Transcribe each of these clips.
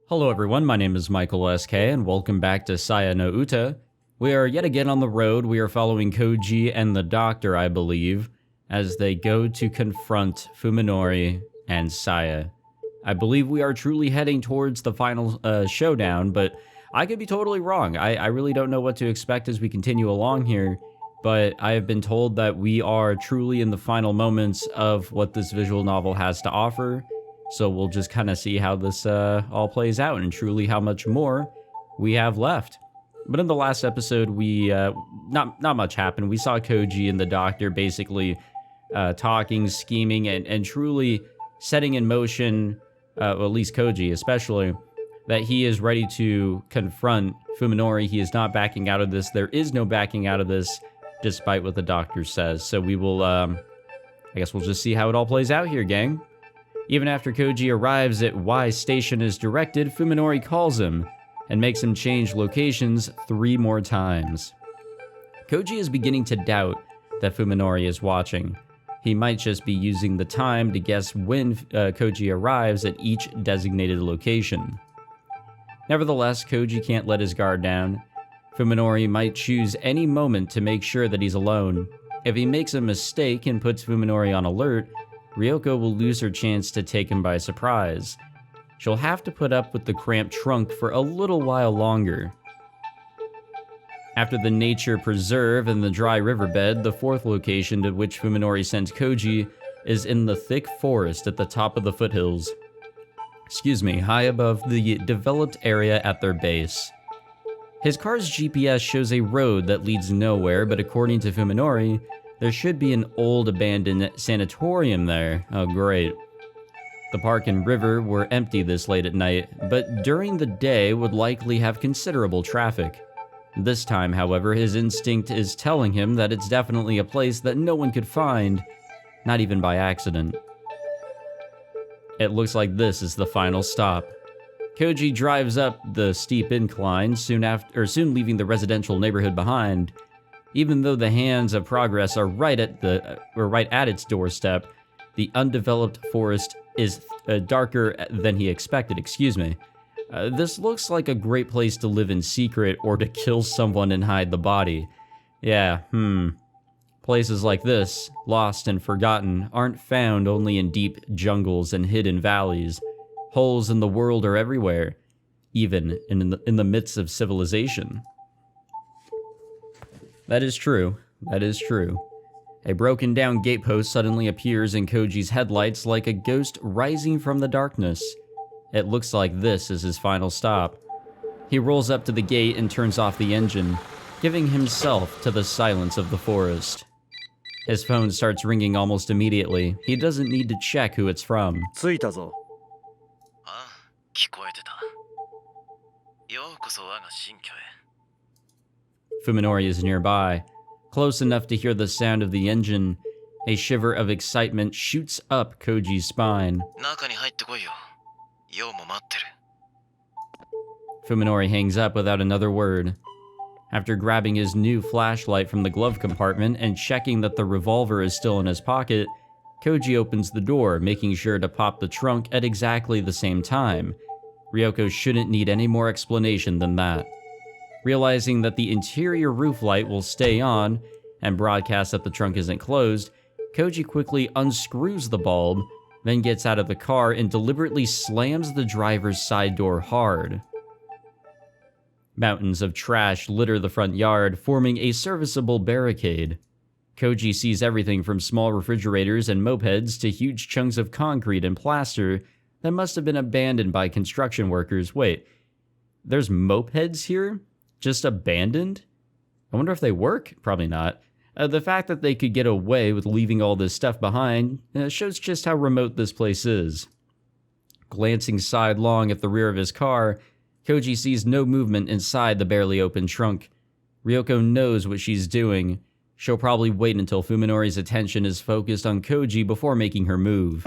Hello everyone, my name is Michael SK and welcome back to Saya no Uta. We are yet again on the road. We are following Koji and the doctor, I believe, as they go to confront Fuminori and Saya. I believe we are truly heading towards the final showdown, but I could be totally wrong. I really don't know what to expect as we continue along here, but I have been told that we are truly in the final moments of what this visual novel has to offer. So we'll just kind of see how this all plays out and truly how much more we have left. But in the last episode, we not much happened. We saw Koji and the doctor basically talking, scheming, and truly setting in motion, well, at least Koji especially, that he is ready to confront Fuminori. He is not backing out of this. There is no backing out of this, despite what the doctor says. So we will, I guess we'll just see how it all plays out here, gang. Even after Koji arrives at Y Station as directed, Fuminori calls him and makes him change locations 3 more times. Koji is beginning to doubt that Fuminori is watching. He might just be using the time to guess when Koji arrives at each designated location. Nevertheless, Koji can't let his guard down. Fuminori might choose any moment to make sure that he's alone. If he makes a mistake and puts Fuminori on alert, Ryoko will lose her chance to take him by surprise. She'll have to put up with the cramped trunk for a little while longer. After the nature preserve and the dry riverbed, the 4th location to which Fuminori sends Koji is in the thick forest at the top of the foothills. High above the developed area at their base. His car's GPS shows a road that leads nowhere, but according to Fuminori, there should be an old abandoned sanatorium there. Oh, great. The park and river were empty this late at night, but during the day would likely have considerable traffic. This time, however, his instinct is telling him that it's definitely a place that no one could find, not even by accident. It looks like this is the final stop. Koji drives up the steep incline, soon leaving the residential neighborhood behind. Even though the hands of progress are right at its doorstep, the undeveloped forest is darker than he expected. This looks like a great place to live in secret or to kill someone and hide the body. Yeah, Places like this, lost and forgotten, aren't found only in deep jungles and hidden valleys. Holes in the world are everywhere, even in the midst of civilization. That is true. A broken down gatepost suddenly appears in Koji's headlights like a ghost rising from the darkness. It looks like this is his final stop. He rolls up to the gate and turns off the engine, giving himself to the silence of the forest. His phone starts ringing almost immediately. He doesn't need to check who it's from. 着いたぞ。聞こえてた。ようこそ我が新居へ。Fuminori is nearby, close enough to hear the sound of the engine. A shiver of excitement shoots up Koji's spine. 中に入ってこいよ。ようも待ってる。Fuminori hangs up without another word. After grabbing his new flashlight from the glove compartment and checking that the revolver is still in his pocket, Koji opens the door, making sure to pop the trunk at exactly the same time. Ryoko shouldn't need any more explanation than that. Realizing that the interior roof light will stay on and broadcast that the trunk isn't closed, Koji quickly unscrews the bulb, then gets out of the car and deliberately slams the driver's side door hard. Mountains of trash litter the front yard, forming a serviceable barricade. Koji sees everything from small refrigerators and mopeds to huge chunks of concrete and plaster that must have been abandoned by construction workers. Wait, there's mopeds here? Just abandoned? I wonder if they work? Probably not. The fact that they could get away with leaving all this stuff behind shows just how remote this place is. Glancing sidelong at the rear of his car, Koji sees no movement inside the barely open trunk. Ryoko knows what she's doing. She'll probably wait until Fuminori's attention is focused on Koji before making her move.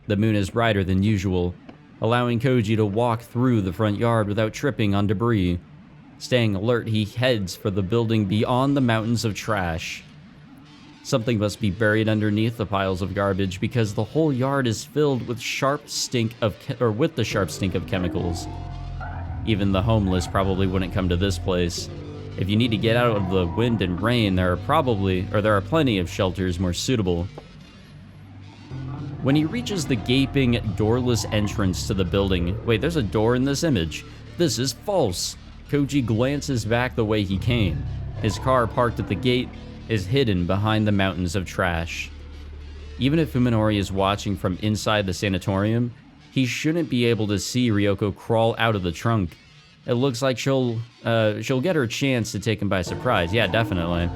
The moon is brighter than usual, allowing Koji to walk through the front yard without tripping on debris. Staying alert, he heads for the building beyond the mountains of trash. Something must be buried underneath the piles of garbage because the whole yard is filled with the sharp stink of chemicals. Even the homeless probably wouldn't come to this place. If you need to get out of the wind and rain, there are plenty of shelters more suitable. When he reaches the gaping, doorless entrance to the building, wait, there's a door in this image. This is false. Koji glances back the way he came. His car parked at the gate is hidden behind the mountains of trash. Even if Fuminori is watching from inside the sanatorium, he shouldn't be able to see Ryoko crawl out of the trunk. It looks like she'll get her chance to take him by surprise. Yeah, definitely.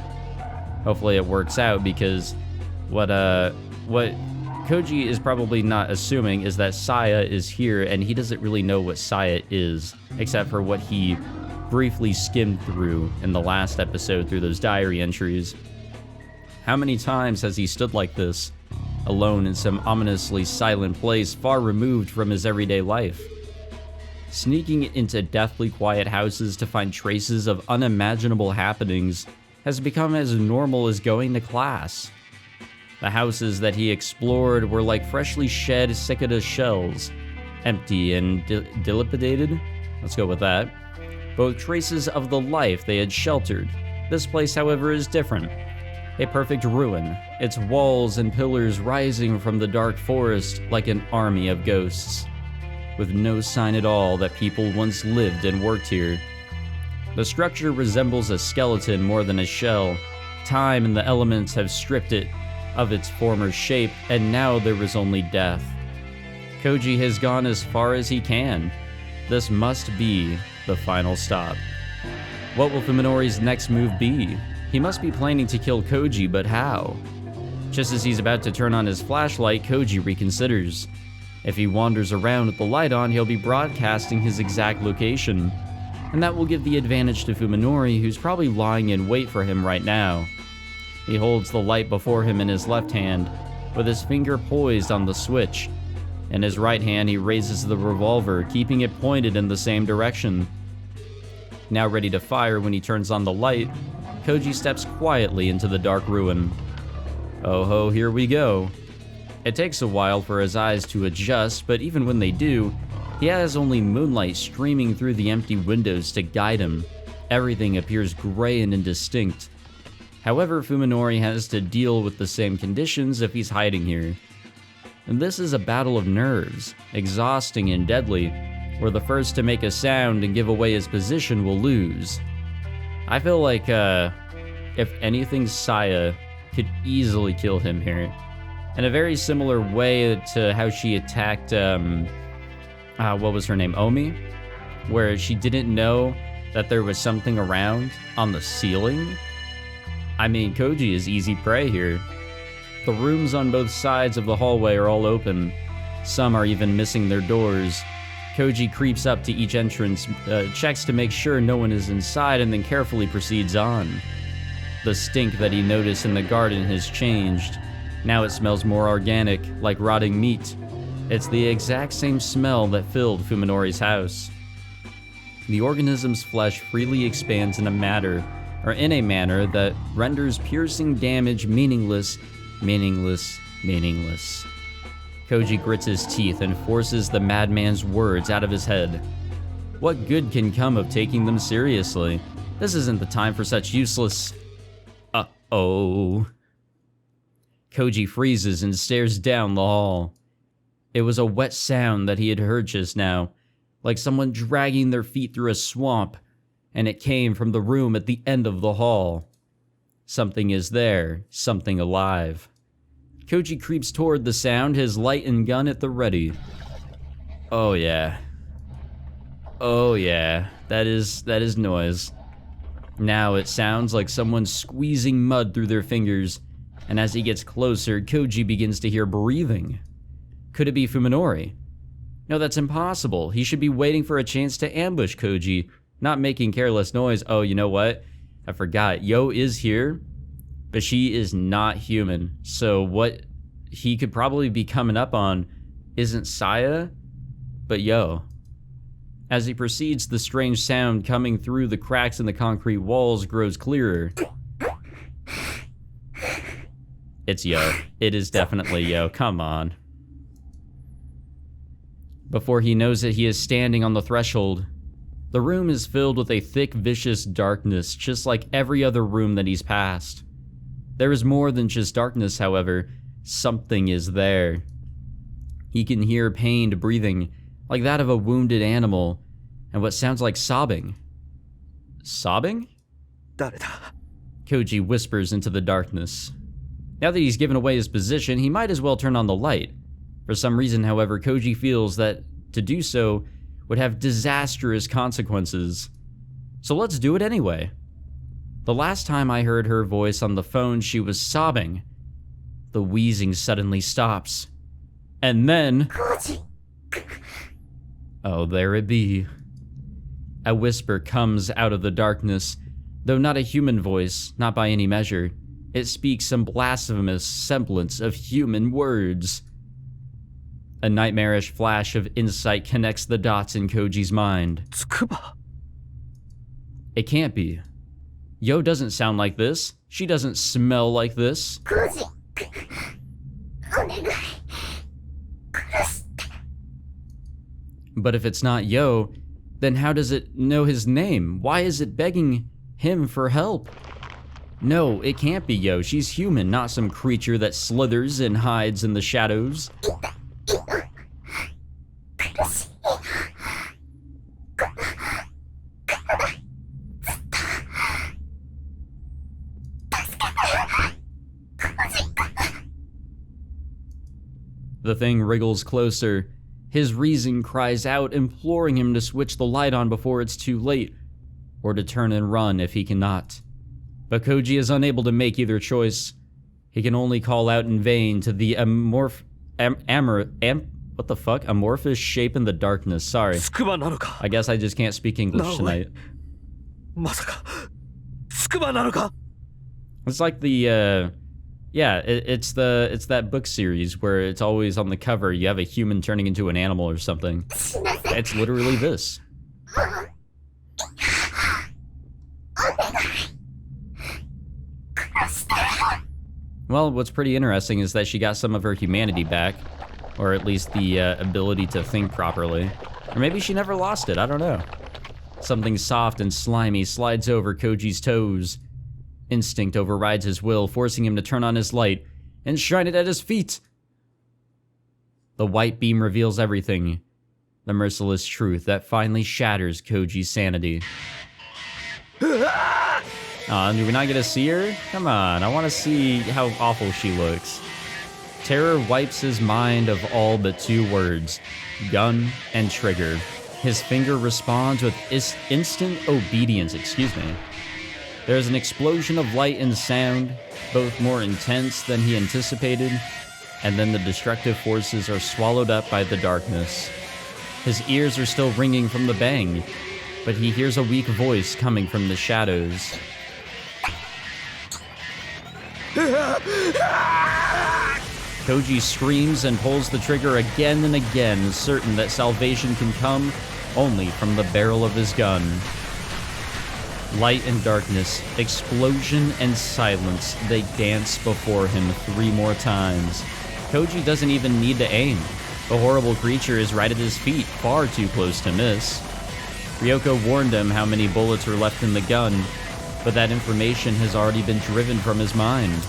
Hopefully it works out, because what Koji is probably not assuming is that Saya is here, and he doesn't really know what Saya is, except for what he briefly skimmed through in the last episode through those diary entries. How many times has he stood like this, alone in some ominously silent place far removed from his everyday life? Sneaking into deathly quiet houses to find traces of unimaginable happenings has become as normal as going to class. The houses that he explored were like freshly shed cicada shells, empty and dilapidated. Let's go with that. Both traces of the life they had sheltered. This place, however, is different. A perfect ruin, its walls and pillars rising from the dark forest like an army of ghosts, with no sign at all that people once lived and worked here. The structure resembles a skeleton more than a shell. Time and the elements have stripped it of its former shape, and now there is only death. Koji has gone as far as he can. This must be the final stop. What will Fuminori's next move be? He must be planning to kill Koji, but how? Just as he's about to turn on his flashlight, Koji reconsiders. If he wanders around with the light on, he'll be broadcasting his exact location, and that will give the advantage to Fuminori, who's probably lying in wait for him right now. He holds the light before him in his left hand, with his finger poised on the switch. In his right hand, he raises the revolver, keeping it pointed in the same direction. Now ready to fire when he turns on the light, Koji steps quietly into the dark ruin. Oh ho, here we go. It takes a while for his eyes to adjust, but even when they do, he has only moonlight streaming through the empty windows to guide him. Everything appears gray and indistinct. However, Fuminori has to deal with the same conditions if he's hiding here. And this is a battle of nerves, exhausting and deadly, where the first to make a sound and give away his position will lose. I feel like, if anything, Saya could easily kill him here. In a very similar way to how she attacked, what was her name, Omi? Where she didn't know that there was something around on the ceiling. I mean, Koji is easy prey here. The rooms on both sides of the hallway are all open. Some are even missing their doors. Koji creeps up to each entrance, checks to make sure no one is inside, and then carefully proceeds on. The stink that he noticed in the garden has changed. Now it smells more organic, like rotting meat. It's the exact same smell that filled Fuminori's house. The organism's flesh freely expands in a manner that renders piercing damage meaningless. Koji grits his teeth and forces the madman's words out of his head. What good can come of taking them seriously? This isn't the time for such useless... Uh-oh. Koji freezes and stares down the hall. It was a wet sound that he had heard just now, like someone dragging their feet through a swamp, and it came from the room at the end of the hall. Something is there, something alive. Koji creeps toward the sound, his light and gun at the ready. Oh yeah. Oh yeah, that is noise. Now it sounds like someone squeezing mud through their fingers, and as he gets closer, Koji begins to hear breathing. Could it be Fuminori? No, that's impossible. He should be waiting for a chance to ambush Koji, not making careless noise. Oh, you know what? I forgot. Yo is here, but she is not human. So what he could probably be coming up on isn't Saya, but Yo. As he proceeds, the strange sound coming through the cracks in the concrete walls grows clearer. It's Yo. It is definitely Yo. Come on. Before he knows it, he is standing on the threshold. The room is filled with a thick, vicious darkness, just like every other room that he's passed. There is more than just darkness, however. Something is there. He can hear pained breathing, like that of a wounded animal, and what sounds like sobbing. Sobbing? 誰だ Koji whispers into the darkness. Now that he's given away his position, he might as well turn on the light. For some reason, however, Koji feels that to do so would have disastrous consequences. So let's do it anyway. The last time I heard her voice on the phone, she was sobbing. The wheezing suddenly stops. And then... oh, there it be. A whisper comes out of the darkness, though not a human voice, not by any measure. It speaks some blasphemous semblance of human words. A nightmarish flash of insight connects the dots in Koji's mind. つくば It can't be. Yo doesn't sound like this. She doesn't smell like this. But if it's not Yo, then how does it know his name? Why is it begging him for help? No, it can't be Yo. She's human, not some creature that slithers and hides in the shadows. The thing wriggles closer. His reason cries out, imploring him to switch the light on before it's too late, or to turn and run if he cannot. But Koji is unable to make either choice. He can only call out in vain to the amorphous shape in the darkness. Sorry. つくばなのか I guess I just can't speak English No tonight. まさかつくばなのか It's like the, it's that book series where it's always on the cover, you have a human turning into an animal or something. It's literally this. Well, what's pretty interesting is that she got some of her humanity back, or at least the ability to think properly. Or maybe she never lost it, I don't know. Something soft and slimy slides over Koji's toes. Instinct overrides his will, forcing him to turn on his light and shine it at his feet. The white beam reveals everything. The merciless truth that finally shatters Koji's sanity. Aw, do we not get to see her? Come on, I want to see how awful she looks. Terror wipes his mind of all but two words, gun and trigger. His finger responds with instant obedience, There's an explosion of light and sound, both more intense than he anticipated, and then the destructive forces are swallowed up by the darkness. His ears are still ringing from the bang, but he hears a weak voice coming from the shadows. Koji screams and pulls the trigger again and again, certain that salvation can come only from the barrel of his gun. Light and darkness, explosion and silence, they dance before him 3 more times. Koji doesn't even need to aim. The horrible creature is right at his feet, far too close to miss. Ryoko warned him how many bullets are left in the gun, but that information has already been driven from his mind.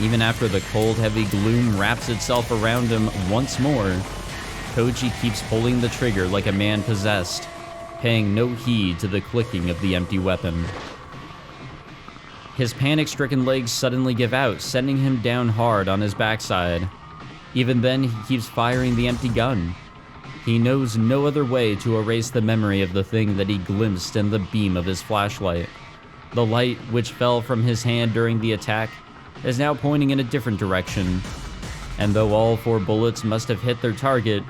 Even after the cold, heavy gloom wraps itself around him once more, Koji keeps pulling the trigger like a man possessed, paying no heed to the clicking of the empty weapon. His panic-stricken legs suddenly give out, sending him down hard on his backside. Even then, he keeps firing the empty gun. He knows no other way to erase the memory of the thing that he glimpsed in the beam of his flashlight. The light, which fell from his hand during the attack, is now pointing in a different direction. And though all 4 bullets must have hit their target,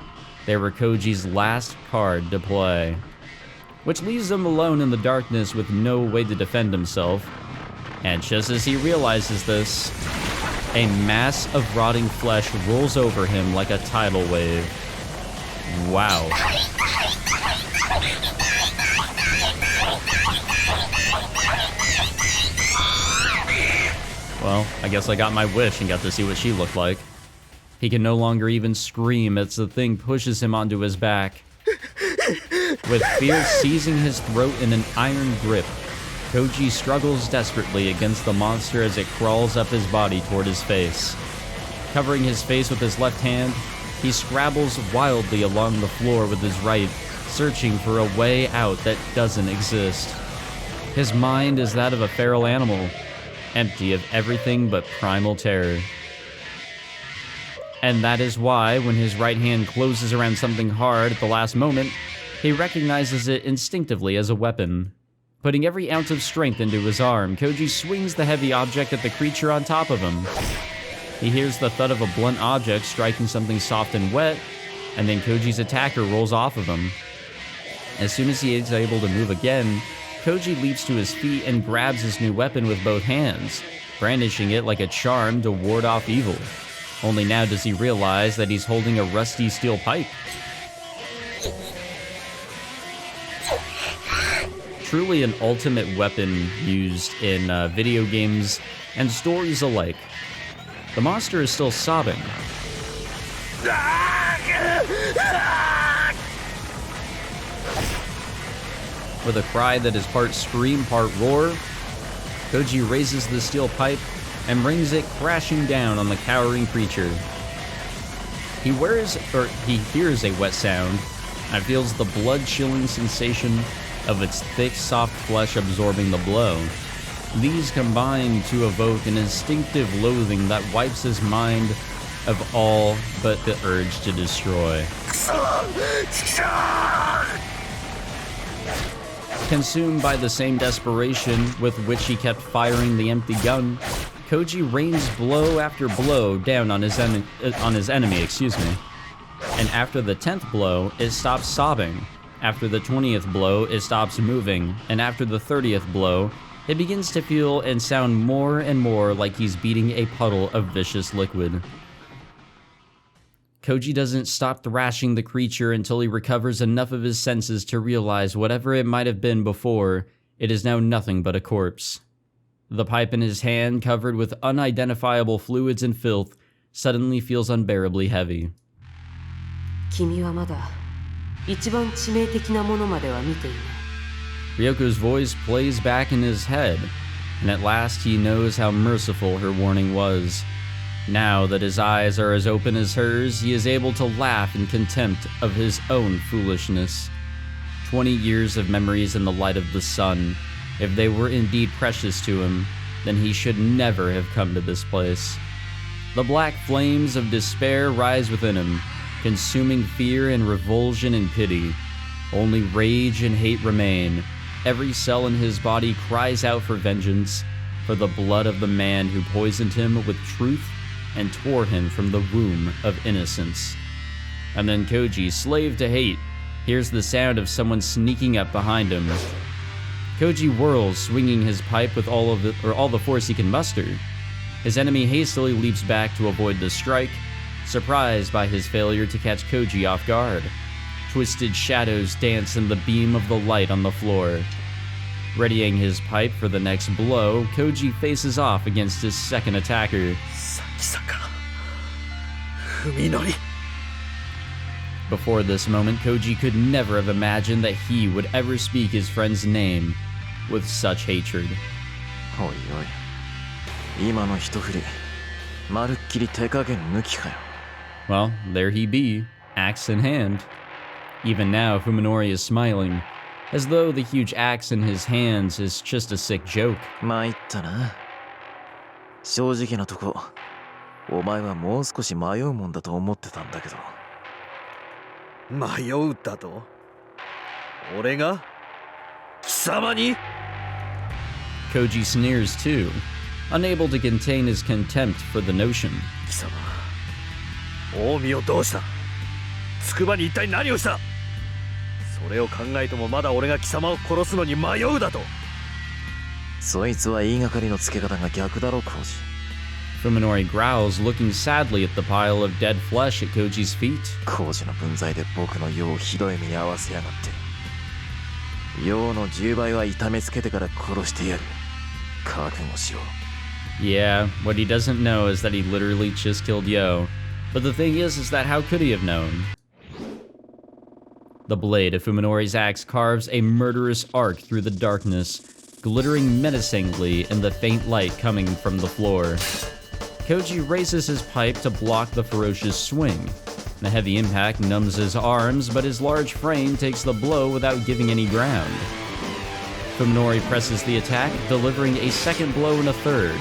they were Koji's last card to play. Which leaves him alone in the darkness with no way to defend himself. And just as he realizes this, a mass of rotting flesh rolls over him like a tidal wave. Wow. Well, I guess I got my wish and got to see what she looked like. He can no longer even scream as the thing pushes him onto his back. With fear seizing his throat in an iron grip, Koji struggles desperately against the monster as it crawls up his body toward his face. Covering his face with his left hand, he scrabbles wildly along the floor with his right, searching for a way out that doesn't exist. His mind is that of a feral animal, empty of everything but primal terror. And that is why, when his right hand closes around something hard at the last moment, he recognizes it instinctively as a weapon. Putting every ounce of strength into his arm, Koji swings the heavy object at the creature on top of him. He hears the thud of a blunt object striking something soft and wet, and then Koji's attacker rolls off of him. As soon as he is able to move again, Koji leaps to his feet and grabs his new weapon with both hands, brandishing it like a charm to ward off evil. Only now does he realize that he's holding a rusty steel pipe. Truly an ultimate weapon used in video games and stories alike. The monster is still sobbing. With a cry that is part scream, part roar, Koji raises the steel pipe and brings it crashing down on the cowering creature. He hears a wet sound and feels the blood-chilling sensation of its thick, soft flesh absorbing the blow. These combine to evoke an instinctive loathing that wipes his mind of all but the urge to destroy. Consumed by the same desperation with which he kept firing the empty gun, Koji rains blow after blow down on his enemy, And after the 10th blow, it stops sobbing. After the 20th blow, it stops moving. And after the 30th blow, it begins to feel and sound more and more like he's beating a puddle of vicious liquid. Koji doesn't stop thrashing the creature until he recovers enough of his senses to realize whatever it might have been before, it is now nothing but a corpse. The pipe in his hand, covered with unidentifiable fluids and filth, suddenly feels unbearably heavy. 君はまだ一番致命的なものまでは見ていない。 Ryoko's voice plays back in his head, and at last he knows how merciful her warning was. Now that his eyes are as open as hers, he is able to laugh in contempt of his own foolishness. 20 years of memories in the light of the sun. If they were indeed precious to him, then he should never have come to this place. The black flames of despair rise within him, consuming fear and revulsion and pity. Only rage and hate remain. Every cell in his body cries out for vengeance, for the blood of the man who poisoned him with truth and tore him from the womb of innocence. And then Koji, slave to hate, hears the sound of someone sneaking up behind him. Koji whirls, swinging his pipe with all the force he can muster. His enemy hastily leaps back to avoid the strike, surprised by his failure to catch Koji off guard. Twisted shadows dance in the beam of the light on the floor. Readying his pipe for the next blow, Koji faces off against his second attacker. Sakisaka Fuminori. Before this moment, Koji could never have imagined that he would ever speak his friend's name with such hatred. おいおい、今の一振り、まるっきり手加減抜きかよ。 Well, there he be, axe in hand. Even now, Fuminori is smiling, as though the huge axe in his hands is just a sick joke. 参ったな。正直なとこ、お前はもう少し迷うもんだと思ってたんだけど。迷うだと？俺が？貴様に？ Koji sneers too, unable to contain his contempt for the notion. 貴様、近江をどうした？筑波に一体何をした？それを考えてもまだ俺が貴様を殺すのに迷うだと？そいつは言いがかりのつけ方が逆だろ、コージ。 Fuminori growls, looking sadly at the pile of dead flesh at Koji's feet. コージの分際で僕の世をひどい目に遭わせやがって。世の10倍は痛めつけてから殺してやる。覚悟しろ。Yeah, what he doesn't know is that he literally just killed Yo. But the thing is that how could he have known? The blade of Fuminori's axe carves a murderous arc through the darkness, glittering menacingly in the faint light coming from the floor. Koji raises his pipe to block the ferocious swing. The heavy impact numbs his arms, but his large frame takes the blow without giving any ground. Fuminori presses the attack, delivering a second blow and a third.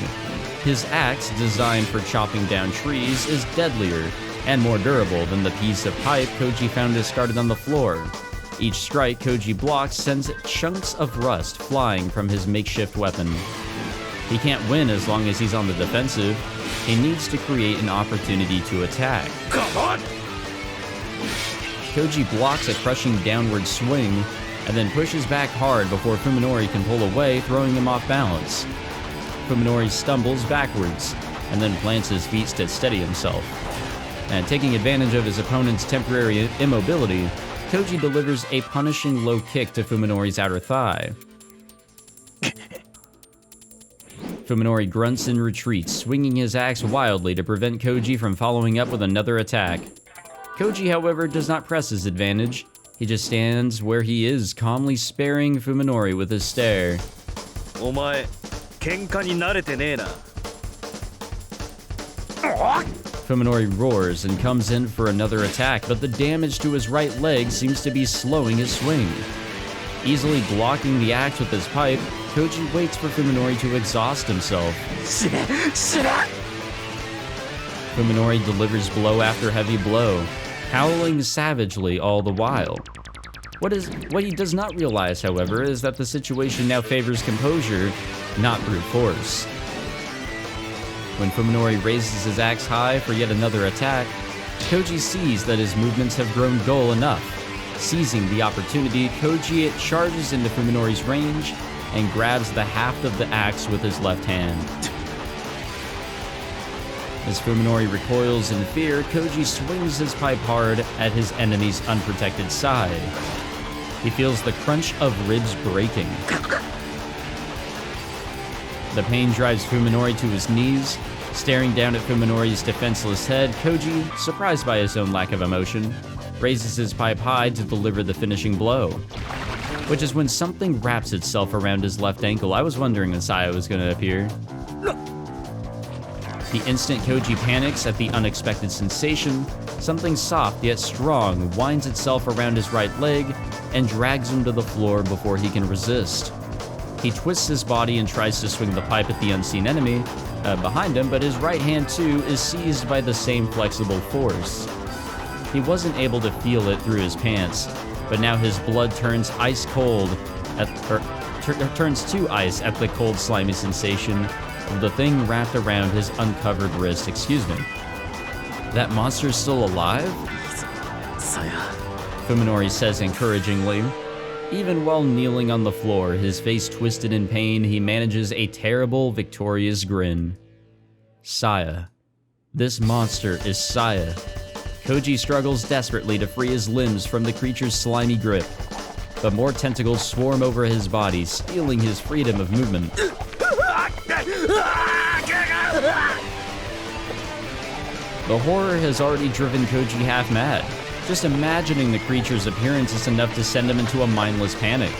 His axe, designed for chopping down trees, is deadlier and more durable than the piece of pipe Koji found discarded on the floor. Each strike Koji blocks sends chunks of rust flying from his makeshift weapon. He can't win as long as he's on the defensive. He needs to create an opportunity to attack. Come on! Koji blocks a crushing downward swing, and then pushes back hard before Fuminori can pull away, throwing him off balance. Fuminori stumbles backwards, and then plants his feet to steady himself. And taking advantage of his opponent's temporary immobility, Koji delivers a punishing low kick to Fuminori's outer thigh. Fuminori grunts and retreats, swinging his axe wildly to prevent Koji from following up with another attack. Koji, however, does not press his advantage. He just stands where he is, calmly sparing Fuminori with his stare. お前、喧嘩に慣れてねえな。Fuminori roars and comes in for another attack, but the damage to his right leg seems to be slowing his swing. Easily blocking the axe with his pipe, Koji waits for Fuminori to exhaust himself. Fuminori delivers blow after heavy blow, howling savagely all the while. What he does not realize, however, is that the situation now favors composure, not brute force. When Fuminori raises his axe high for yet another attack, Koji sees that his movements have grown dull enough. Seizing the opportunity, Koji charges into Fuminori's range and grabs the haft of the axe with his left hand. As Fuminori recoils in fear, Koji swings his pipe hard at his enemy's unprotected side. He feels the crunch of ribs breaking. The pain drives Fuminori to his knees. Staring down at Fuminori's defenseless head, Koji, surprised by his own lack of emotion, raises his pipe high to deliver the finishing blow. Which is when something wraps itself around his left ankle. I was wondering when Saya was going to appear. The instant Koji panics at the unexpected sensation, something soft yet strong winds itself around his right leg and drags him to the floor before he can resist. He twists his body and tries to swing the pipe at the unseen enemy behind him, but his right hand too is seized by the same flexible force. He wasn't able to feel it through his pants, but now his blood turns ice cold turns to ice at the cold, slimy sensation of the thing wrapped around his uncovered wrist. Excuse me. That monster's still alive? Saya. Fuminori says encouragingly. Even while kneeling on the floor, his face twisted in pain, he manages a terrible, victorious grin. Saya. This monster is Saya. Koji struggles desperately to free his limbs from the creature's slimy grip, but more tentacles swarm over his body, stealing his freedom of movement. The horror has already driven Koji half mad. Just imagining the creature's appearance is enough to send him into a mindless panic.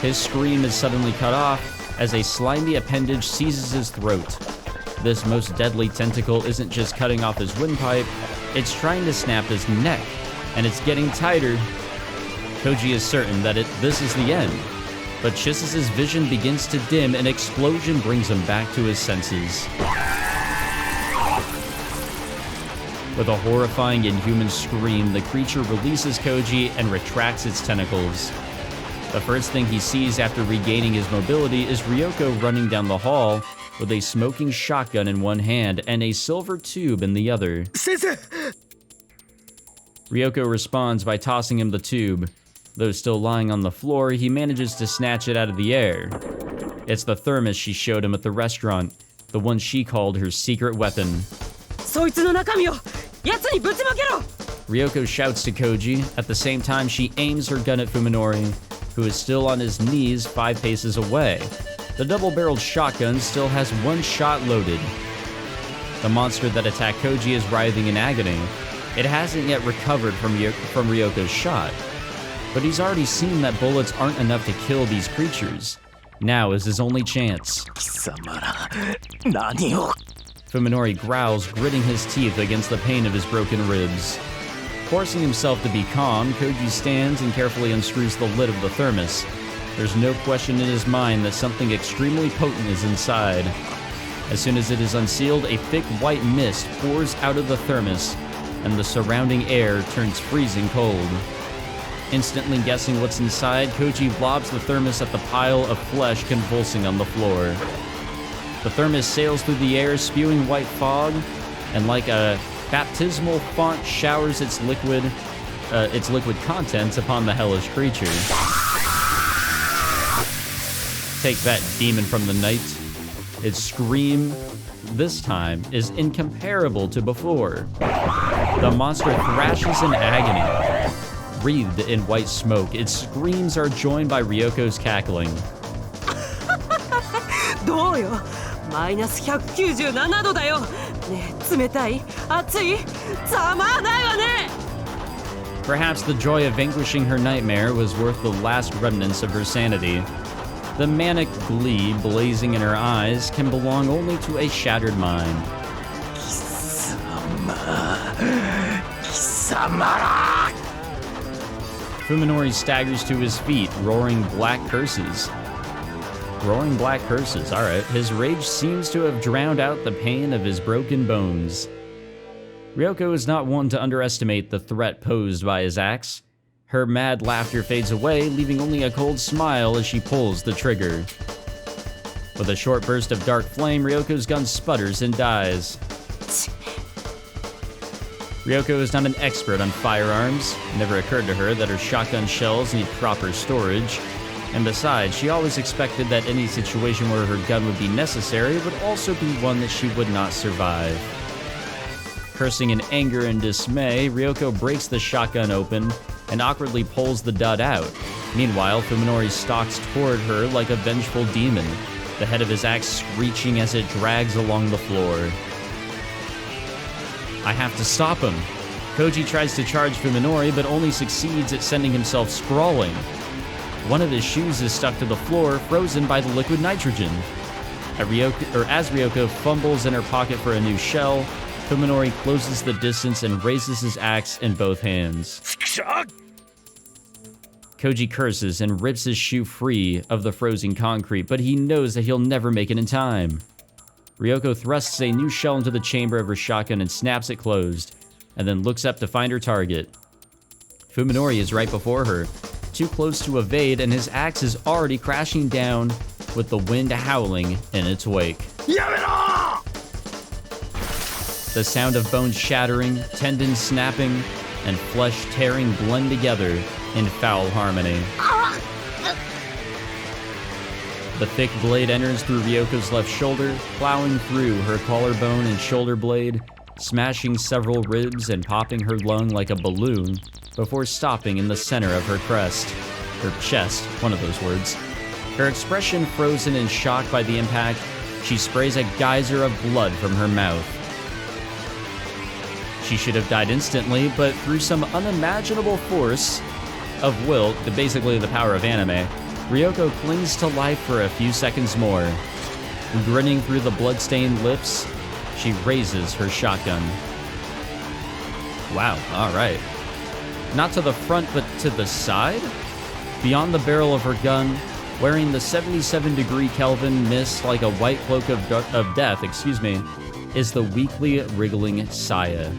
His scream is suddenly cut off as a slimy appendage seizes his throat. This most deadly tentacle isn't just cutting off his windpipe, it's trying to snap his neck, and it's getting tighter. Koji is certain that this is the end, but just as his vision begins to dim, an explosion brings him back to his senses. With a horrifying, inhuman scream, the creature releases Koji and retracts its tentacles. The first thing he sees after regaining his mobility is Ryoko running down the hall with a smoking shotgun in one hand and a silver tube in the other. Ryoko responds by tossing him the tube. Though still lying on the floor, he manages to snatch it out of the air. It's the thermos she showed him at the restaurant, the one she called her secret weapon. Ryoko shouts to Koji. At the same time, she aims her gun at Fuminori, who is still on his knees 5 paces away. The double-barreled shotgun still has one shot loaded. The monster that attacked Koji is writhing in agony. It hasn't yet recovered from Ryoko's shot, but he's already seen that bullets aren't enough to kill these creatures. Now is his only chance. 貴様ら何を Fuminori growls, gritting his teeth against the pain of his broken ribs. Forcing himself to be calm, Koji stands and carefully unscrews the lid of the thermos. There's no question in his mind that something extremely potent is inside. As soon as it is unsealed, a thick white mist pours out of the thermos, and the surrounding air turns freezing cold. Instantly guessing what's inside, Koji lobs the thermos at the pile of flesh convulsing on the floor. The thermos sails through the air, spewing white fog, and like a baptismal font showers its liquid contents upon the hellish creature. Take that, demon from the night. Its scream, this time, is incomparable to before. The monster thrashes in agony. Wreathed in white smoke, its screams are joined by Ryoko's cackling. どうよ、マイナス197度だよ。ねえ、冷たい、熱い、ざまあないわね。 Perhaps the joy of vanquishing her nightmare was worth the last remnants of her sanity. The manic glee blazing in her eyes can belong only to a shattered mind. 貴様ら Fuminori staggers to his feet, roaring black curses. Roaring black curses, alright. His rage seems to have drowned out the pain of his broken bones. Ryoko is not one to underestimate the threat posed by his axe. Her mad laughter fades away, leaving only a cold smile as she pulls the trigger. With a short burst of dark flame, Ryoko's gun sputters and dies. Ryoko is not an expert on firearms. It never occurred to her that her shotgun shells need proper storage. And besides, she always expected that any situation where her gun would be necessary would also be one that she would not survive. Cursing in anger and dismay, Ryoko breaks the shotgun open and awkwardly pulls the dud out. Meanwhile, Fuminori stalks toward her like a vengeful demon, the head of his axe screeching as it drags along the floor. I have to stop him. Koji tries to charge Fuminori, but only succeeds at sending himself sprawling. One of his shoes is stuck to the floor, frozen by the liquid nitrogen. As Ryoko fumbles in her pocket for a new shell, Fuminori closes the distance and raises his axe in both hands. Koji curses and rips his shoe free of the frozen concrete, but he knows that he'll never make it in time. Ryoko thrusts a new shell into the chamber of her shotgun and snaps it closed, and then looks up to find her target. Fuminori is right before her, too close to evade, and his axe is already crashing down with the wind howling in its wake. The sound of bones shattering, tendons snapping, and flesh tearing blend together in foul harmony. The thick blade enters through Ryoko's left shoulder, plowing through her collarbone and shoulder blade, smashing several ribs and popping her lung like a balloon, before stopping in the center of her crest. Her chest, one of those words. Her expression frozen in shock by the impact, she sprays a geyser of blood from her mouth. She should have died instantly, but through some unimaginable force of will, basically the power of anime, Ryoko clings to life for a few seconds more. Grinning through the blood-stained lips, she raises her shotgun. Wow, alright. Not to the front, but to the side? Beyond the barrel of her gun, wearing the 77-degree Kelvin mist like a white cloak of death, is the weakly wriggling Saya.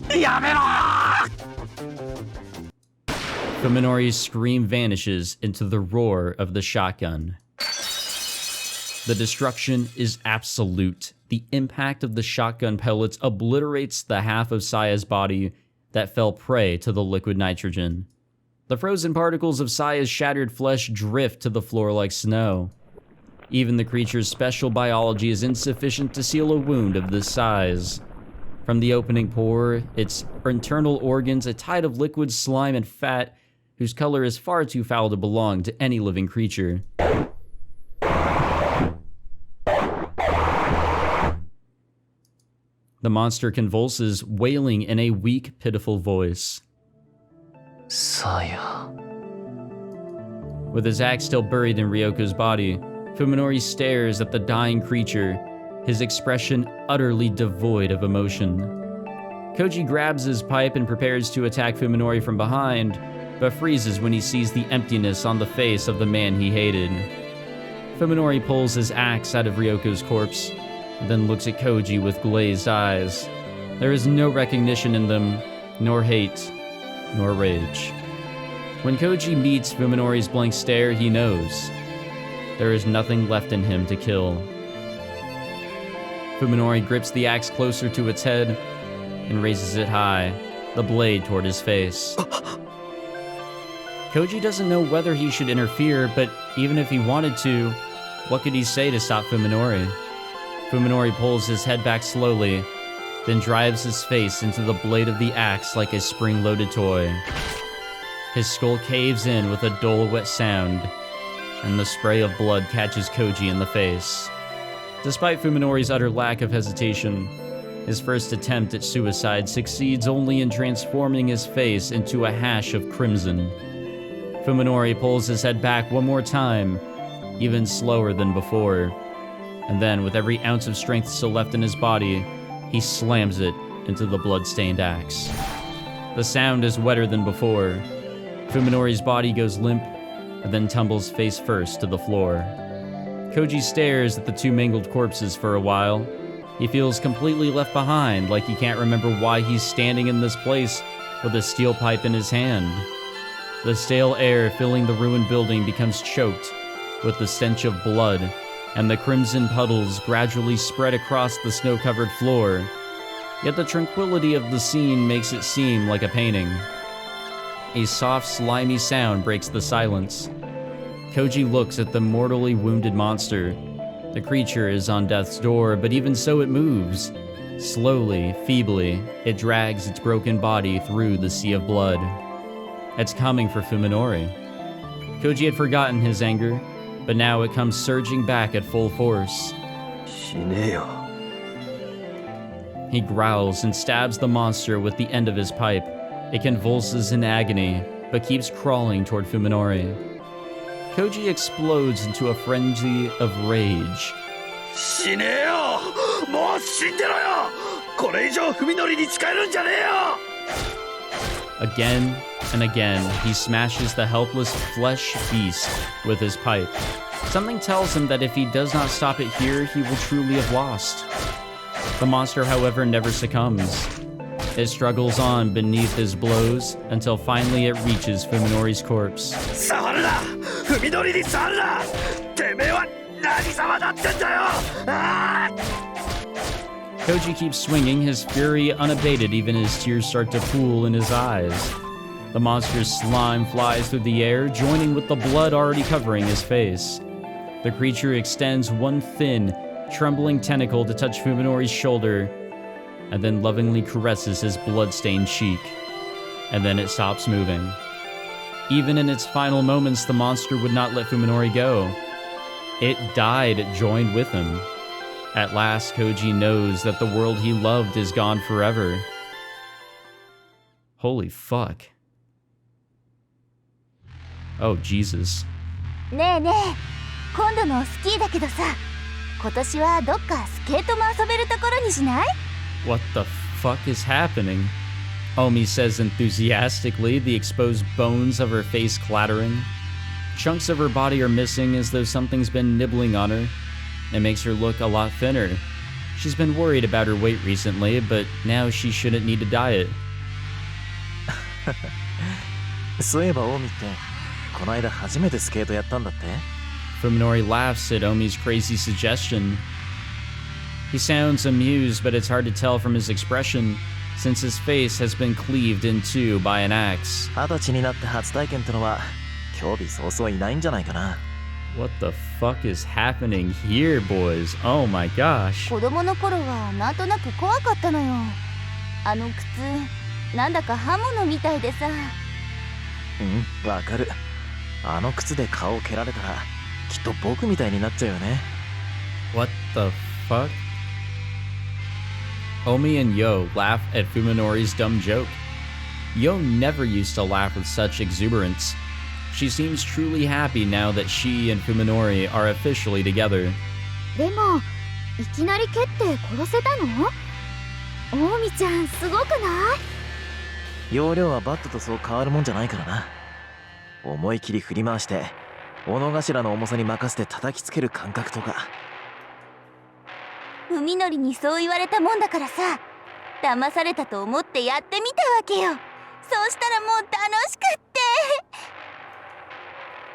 Fuminori's scream vanishes into the roar of the shotgun. The destruction is absolute. The impact of the shotgun pellets obliterates the half of Saya's body that fell prey to the liquid nitrogen. The frozen particles of Saya's shattered flesh drift to the floor like snow. Even the creature's special biology is insufficient to seal a wound of this size. From the opening pore, its internal organs, a tide of liquid slime and fat, whose color is far too foul to belong to any living creature. the monster convulses, wailing in a weak, pitiful voice. Saya. With his axe still buried in Ryoko's body, Fuminori stares at the dying creature, his expression utterly devoid of emotion. Koji grabs his pipe and prepares to attack Fuminori from behind, but freezes when he sees the emptiness on the face of the man he hated. Fuminori pulls his axe out of Ryoko's corpse, then looks at Koji with glazed eyes. There is no recognition in them, nor hate, nor rage. When Koji meets Fuminori's blank stare, he knows there is nothing left in him to kill. Fuminori grips the axe closer to its head and raises it high, the blade toward his face. Koji doesn't know whether he should interfere, but even if he wanted to, what could he say to stop Fuminori? Fuminori pulls his head back slowly, then drives his face into the blade of the axe like a spring-loaded toy. His skull caves in with a dull, wet sound, and the spray of blood catches Koji in the face. Despite Fuminori's utter lack of hesitation, his first attempt at suicide succeeds only in transforming his face into a hash of crimson. Fuminori pulls his head back one more time, even slower than before, and then, with every ounce of strength still left in his body, he slams it into the blood-stained axe. The sound is wetter than before. Fuminori's body goes limp, and then tumbles face first to the floor. Koji stares at the two mangled corpses for a while. He feels completely left behind, like he can't remember why he's standing in this place with a steel pipe in his hand. The stale air filling the ruined building becomes choked with the stench of blood, and the crimson puddles gradually spread across the snow-covered floor. Yet the tranquility of the scene makes it seem like a painting. A soft, slimy sound breaks the silence. Koji looks at the mortally wounded monster. The creature is on death's door, but even so it moves. Slowly, feebly, it drags its broken body through the sea of blood. It's coming for Fuminori. Koji had forgotten his anger, but now it comes surging back at full force. He growls and stabs the monster with the end of his pipe. It convulses in agony, but keeps crawling toward Fuminori. Koji explodes into a frenzy of rage. Again and again, he smashes the helpless flesh beast with his pipe. Something tells him that if he does not stop it here, he will truly have lost. The monster, however, never succumbs. It struggles on beneath his blows until finally it reaches Fuminori's corpse. Koji keeps swinging, his fury unabated even as tears start to pool in his eyes. The monster's slime flies through the air, joining with the blood already covering his face. The creature extends one thin, trembling tentacle to touch Fuminori's shoulder, and then lovingly caresses his blood-stained cheek. And then it stops moving. Even in its final moments, the monster would not let Fuminori go. It died joined with him. At last, Koji knows that the world he loved is gone forever. Holy fuck. Oh, Jesus. ねえねえ、今度のスキーだけどさ、今年はどっかスケートも遊べるところにしない？ What the fuck is happening? Omi says enthusiastically, the exposed bones of her face clattering. Chunks of her body are missing as though something's been nibbling on her. It makes her look a lot thinner. She's been worried about her weight recently, but now she shouldn't need to diet. そういえばオミってこの間初めてスケートやったんだって？ Fuminori laughs at Omi's crazy suggestion. He sounds amused, but it's hard to tell from his expression, since his face has been cleaved in two by an axe. 20歳になって初体験ってのは興味そうそういないんじゃないかな。 What the fuck is happening here, boys? Oh my gosh. 子供の頃はなんとなく怖かったのよ。あの靴、なんだか刃物みたいでさ。うん、わかる。あの靴で顔を蹴られたらきっと僕みたいになっちゃうよね。 What the fuck? Omi and Yo laugh at Fuminori's dumb joke. Yo never used to laugh with such exuberance. She seems truly happy now that she and Fuminori are officially together. でもいきなり蹴って殺せたの？大見ちゃんすごくない？容量はバットとそう変わるもんじゃないからな。思い切り振り回して斧頭の重さに任せて叩きつける感覚とか。海のりにそう言われたもんだからさ、騙されたと思ってやってみたわけよ。そうしたらもう楽しくって。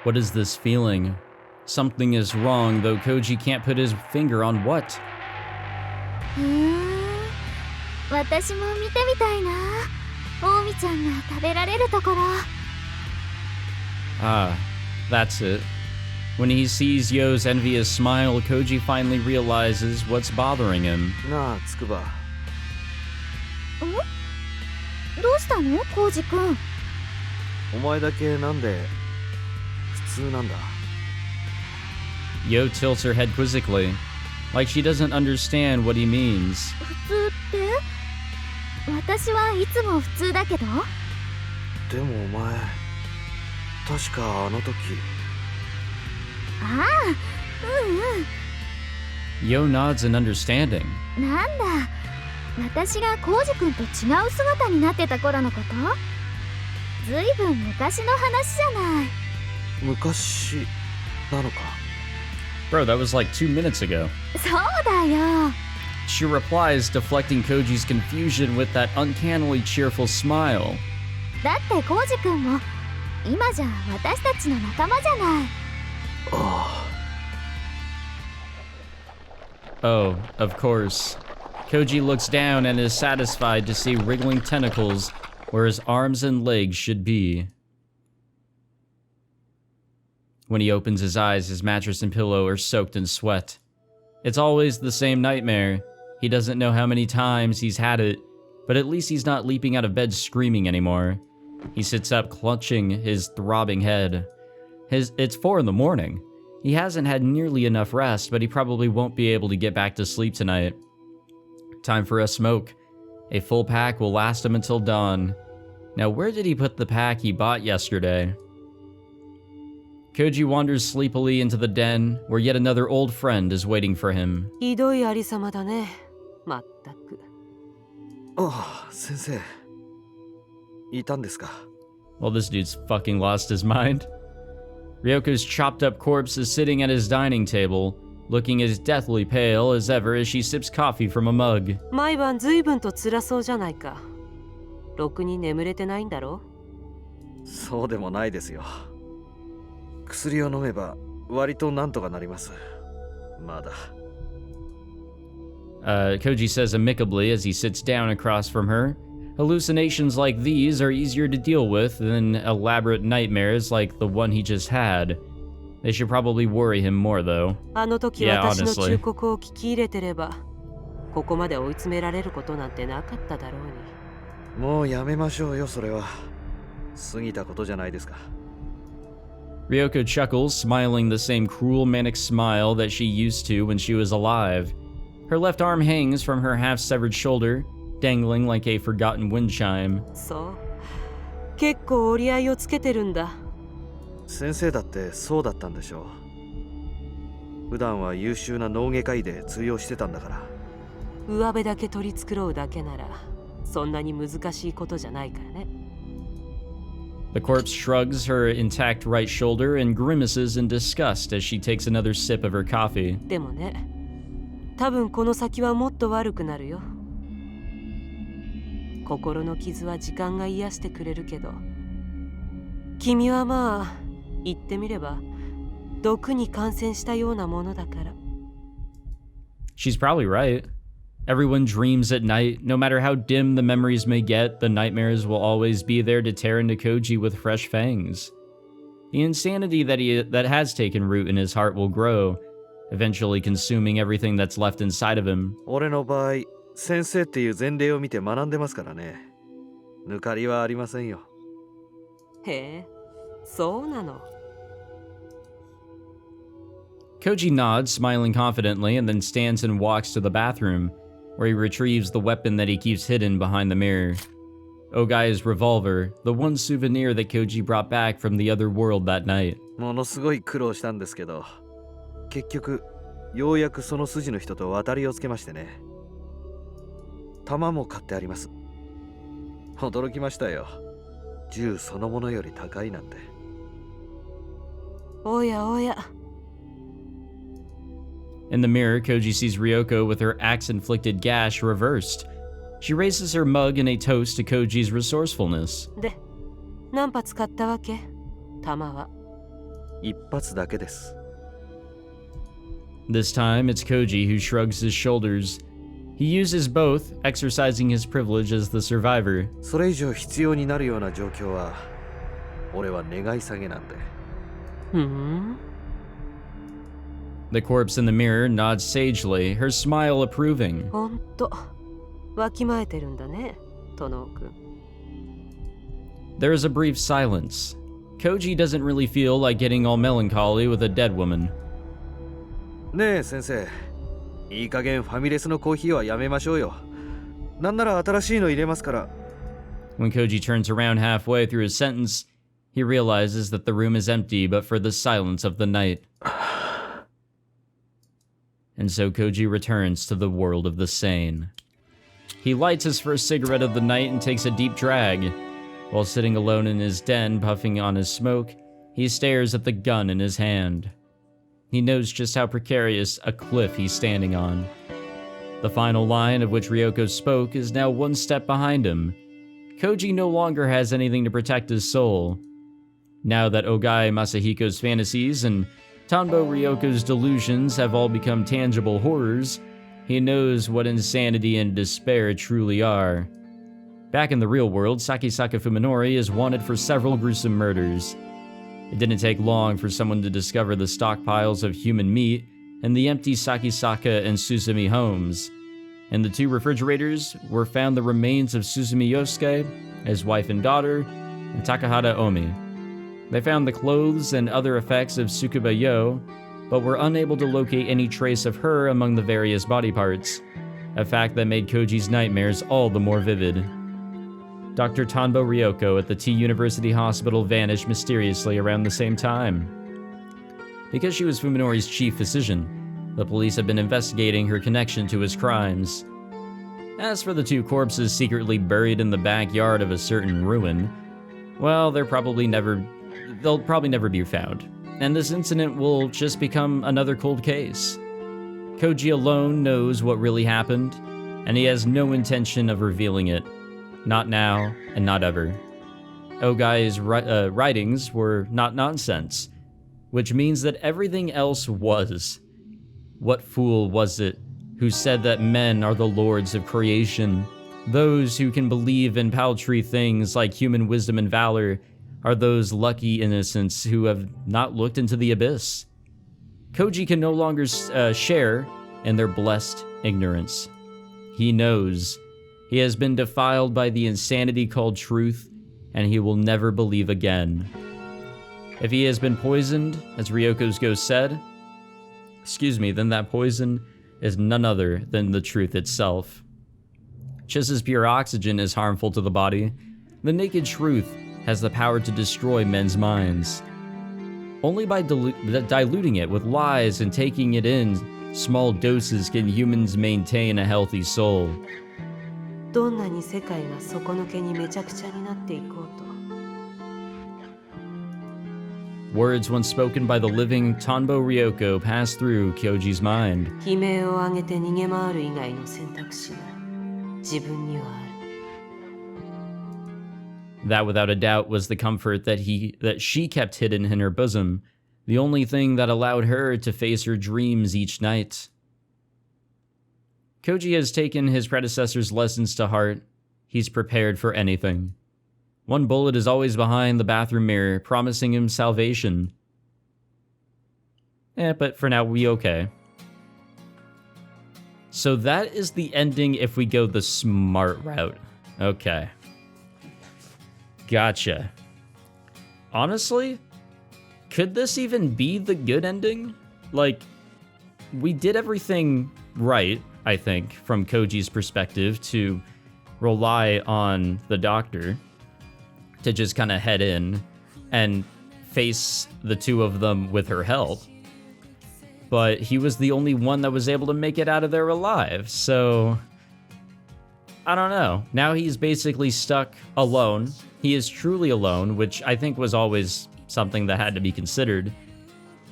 What is this feeling? Something is wrong, though Koji can't put his finger on what. 私も見てみたいな。大見ちゃんが食べられるところ。Ah, that's it. When he sees Yo's envious smile, Koji finally realizes what's bothering him. なあつくば。どうしたの、コウジ君？お前だけなんで普通なんだ。Yo tilts her head quizzically, like she doesn't understand what he means. 普通って？私はいつも普通だけど。でもお前確かあの時。ああ、Yo nods in understanding. なんだ、私がコウジ君と違う姿になってた頃のこと？ずいぶん昔の話じゃない。昔なのか。Bro, that was like 2 minutes ago. そうだよ。She replies, deflecting Koji's confusion with that uncannily cheerful smile. だってコウジ君も今じゃ私たちの仲間じゃない。Oh, of course. Koji looks down and is satisfied to see wriggling tentacles where his arms and legs should be. When he opens his eyes, his mattress and pillow are soaked in sweat. It's always the same nightmare. He doesn't know how many times he's had it, but at least he's not leaping out of bed screaming anymore. He sits up, clutching his throbbing head. It's 4 in the morning. He hasn't had nearly enough rest, but he probably won't be able to get back to sleep tonight. Time for a smoke. A full pack will last him until dawn. Now, where did he put the pack he bought yesterday? Koji wanders sleepily into the den, where yet another old friend is waiting for him. ひどいありさまだね。まったく。ああ、先生。いたんですか。Well, this dude's fucking lost his mind. Ryoko's chopped up corpse is sitting at his dining table, looking as deathly pale as ever as she sips coffee from a mug. 毎晩ずいぶんと辛そうじゃないか。ろくに眠れてないんだろ？そうでもないですよ。薬を飲めば割となんとかなります。まだ。Koji says amicably as he sits down across from her. Hallucinations like these are easier to deal with than elaborate nightmares like the one he just had. They should probably worry him more, though. あの時 Yeah, 私の honestly. 忠告を聞き入れてれば、ここまで追い詰められることなんてなかっただろうに。もうやめましょうよ、それは。過ぎたことじゃないですか。Ryoko chuckles, smiling the same cruel manic smile that she used to when she was alive. Her left arm hangs from her half-severed shoulder, dangling like a forgotten wind chime. そう。結構折り合いをつけてるんだ。先生だってそうだったんでしょう。普段は優秀な脳外科医で通用してたんだから。上辺だけ取り繕うだけなら、そんなに難しいことじゃないからね。The corpse shrugs her intact right shoulder and grimaces in disgust as she takes another sip of her coffee. でもね、多分この先はもっと悪くなるよ。心の傷は時間が癒してくれるけど、君はまあ言ってみれば毒に感染したようなものだから。She's probably right. Everyone dreams at night. No matter how dim the memories may get, the nightmares will always be there to tear into Koji with fresh fangs. The insanity that has taken root in his heart will grow, eventually consuming everything that's left inside of him. 俺の場合、先生っていう前例を見て学んでますからね。抜かりはありませんよ。へえ、そうなの。Koji nods, smiling confidently, and then stands and walks to the bathroom. where he retrieves the weapon that he keeps hidden behind the mirror. Ogai's revolver, the one souvenir that Koji brought back from the other world that night. ものすごい苦労したんですけど、結局ようやくその筋の人と渡りをつけましてね。弾も買ってあります。驚きましたよ。銃そのものより高いなんて。おやおや。In the mirror, Koji sees Ryoko with her axe-inflicted gash reversed. She raises her mug in a toast to Koji's resourcefulness. で、何発買ったわけ？弾は。一発だけです。This time, it's Koji who shrugs his shoulders. He uses both, exercising his privilege as the survivor. それ以上必要になるような状況は、俺は願い下げなんで。The corpse in the mirror nods sagely, her smile approving. ほんと、わきまえてるんだね、トノオ君。There is a brief silence. Koji doesn't really feel like getting all melancholy with a dead woman. ねえ先生、いい加減ファミレスのコーヒーはやめましょうよ。なんなら新しいの入れますから。When Koji turns around halfway through his sentence, he realizes that the room is empty but for the silence of the night. And so Koji returns to the world of the sane. He lights his first cigarette of the night and takes a deep drag. While sitting alone in his den, puffing on his smoke, he stares at the gun in his hand. He knows just how precarious a cliff he's standing on. The final line of which Ryoko spoke is now one step behind him. Koji no longer has anything to protect his soul. Now that Ogai Masahiko's fantasies and Tanbo Ryoko's delusions have all become tangible horrors, he knows what insanity and despair truly are. Back in the real world, Sakisaka Fuminori is wanted for several gruesome murders. It didn't take long for someone to discover the stockpiles of human meat in the empty Sakisaka and Susumi homes. In the two refrigerators were found the remains of Susumi Yosuke, his wife and daughter, and Takahata Omi. They found the clothes and other effects of Tsukuba Yo, but were unable to locate any trace of her among the various body parts, a fact that made Koji's nightmares all the more vivid. Dr. Tanbo Ryoko at the T University Hospital vanished mysteriously around the same time. Because she was Fuminori's chief physician, the police have been investigating her connection to his crimes. As for the two corpses secretly buried in the backyard of a certain ruin, well, they'll probably never be found, and this incident will just become another cold case. Koji alone knows what really happened, and he has no intention of revealing it. Not now, and not ever. Ogai's writings were not nonsense, which means that everything else was. What fool was it who said that men are the lords of creation? Those who can believe in paltry things like human wisdom and valor are those lucky innocents who have not looked into the abyss. Koji can no longer share in their blessed ignorance. He knows. He has been defiled by the insanity called truth, and he will never believe again. If he has been poisoned, as Ryoko's ghost said, then that poison is none other than the truth itself. Just as pure oxygen is harmful to the body, the naked truth has the power to destroy men's minds. Only by diluting it with lies and taking it in small doses can humans maintain a healthy soul. どんなに世界が底抜けにめちゃくちゃになっていこうと。Words once spoken by the living Tanbo Ryoko pass through Kyoji's mind. 悲鳴を上げて逃げ回る以外の選択肢が自分にはある。That without a doubt was the comfort that she kept hidden in her bosom, the only thing that allowed her to face her dreams each night. Koji has taken his predecessor's lessons to heart. He's prepared for anything. One bullet is always behind the bathroom mirror, promising him salvation. But for now, we okay. So that is the ending if we go the smart route. Okay. Gotcha. Honestly, could this even be the good ending? Like, we did everything right. I think, from Koji's perspective, to rely on the doctor to just kind of head in and face the two of them with her help. But he was the only one that was able to make it out of there alive, so I don't know. Now he's basically stuck alone. He is truly alone, which I think was always something that had to be considered.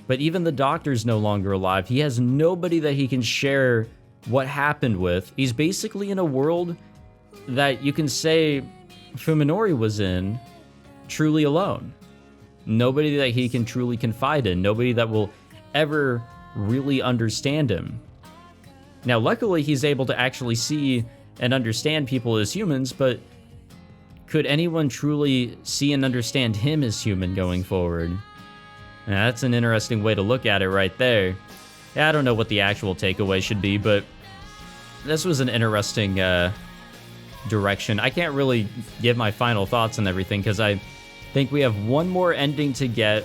But even the doctor's no longer alive. He has nobody that he can share what happened with. He's basically in a world that you can say Fuminori was in, truly alone. Nobody that he can truly confide in. Nobody that will ever really understand him. Now, luckily, he's able to actually see and understand people as humans, but could anyone truly see and understand him as human going forward? Now, that's an interesting way to look at it right there. Yeah, I don't know what the actual takeaway should be, but this was an interesting direction. I can't really give my final thoughts on everything because I think we have one more ending to get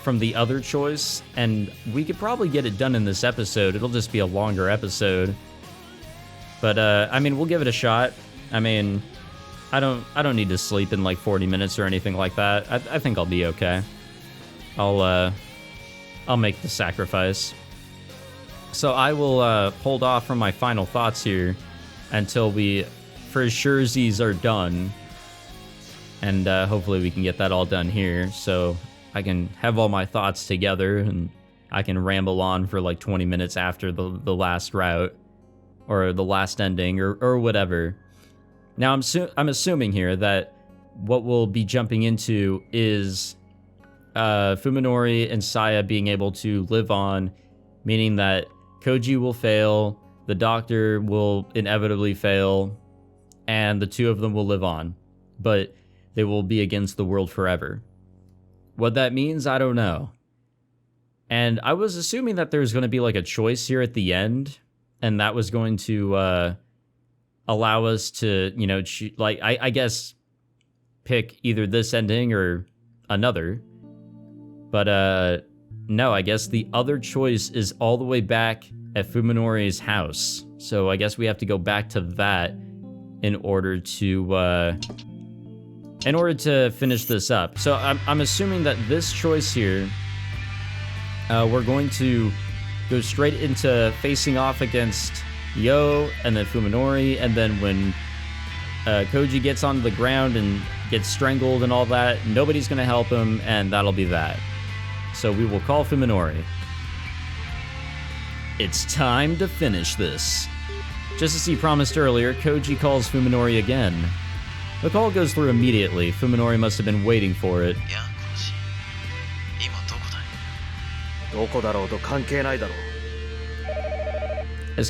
from the other choice, and we could probably get it done in this episode. It'll just be a longer episode. But, I mean, we'll give it a shot. I mean, I don't need to sleep in like 40 minutes or anything like that. I think I'll be okay. I'll make the sacrifice. So I will hold off from my final thoughts here until we, for surezies, are done. And hopefully we can get that all done here, so I can have all my thoughts together and I can ramble on for like 20 minutes after the last route, or the last ending, or whatever. Now I'm assuming here that what we'll be jumping into is Fuminori and Saya being able to live on, meaning that Koji will fail, the doctor will inevitably fail, and the two of them will live on, but they will be against the world forever. What that means, I don't know. And I was assuming that there's going to be like a choice here at the end, and that was going to allow us to, you know, I guess pick either this ending or another. But no, I guess the other choice is all the way back at Fuminori's house. So I guess we have to go back to that in order to finish this up. So I'm assuming that this choice here, we're going to go straight into facing off against Yo and then Fuminori, and then when Koji gets onto the ground and gets strangled and all that, nobody's going to help him, and that'll be that. So we will call Fuminori. It's time to finish this. Just as he promised earlier, Koji calls Fuminori again. The call goes through immediately. Fuminori must have been waiting for it. As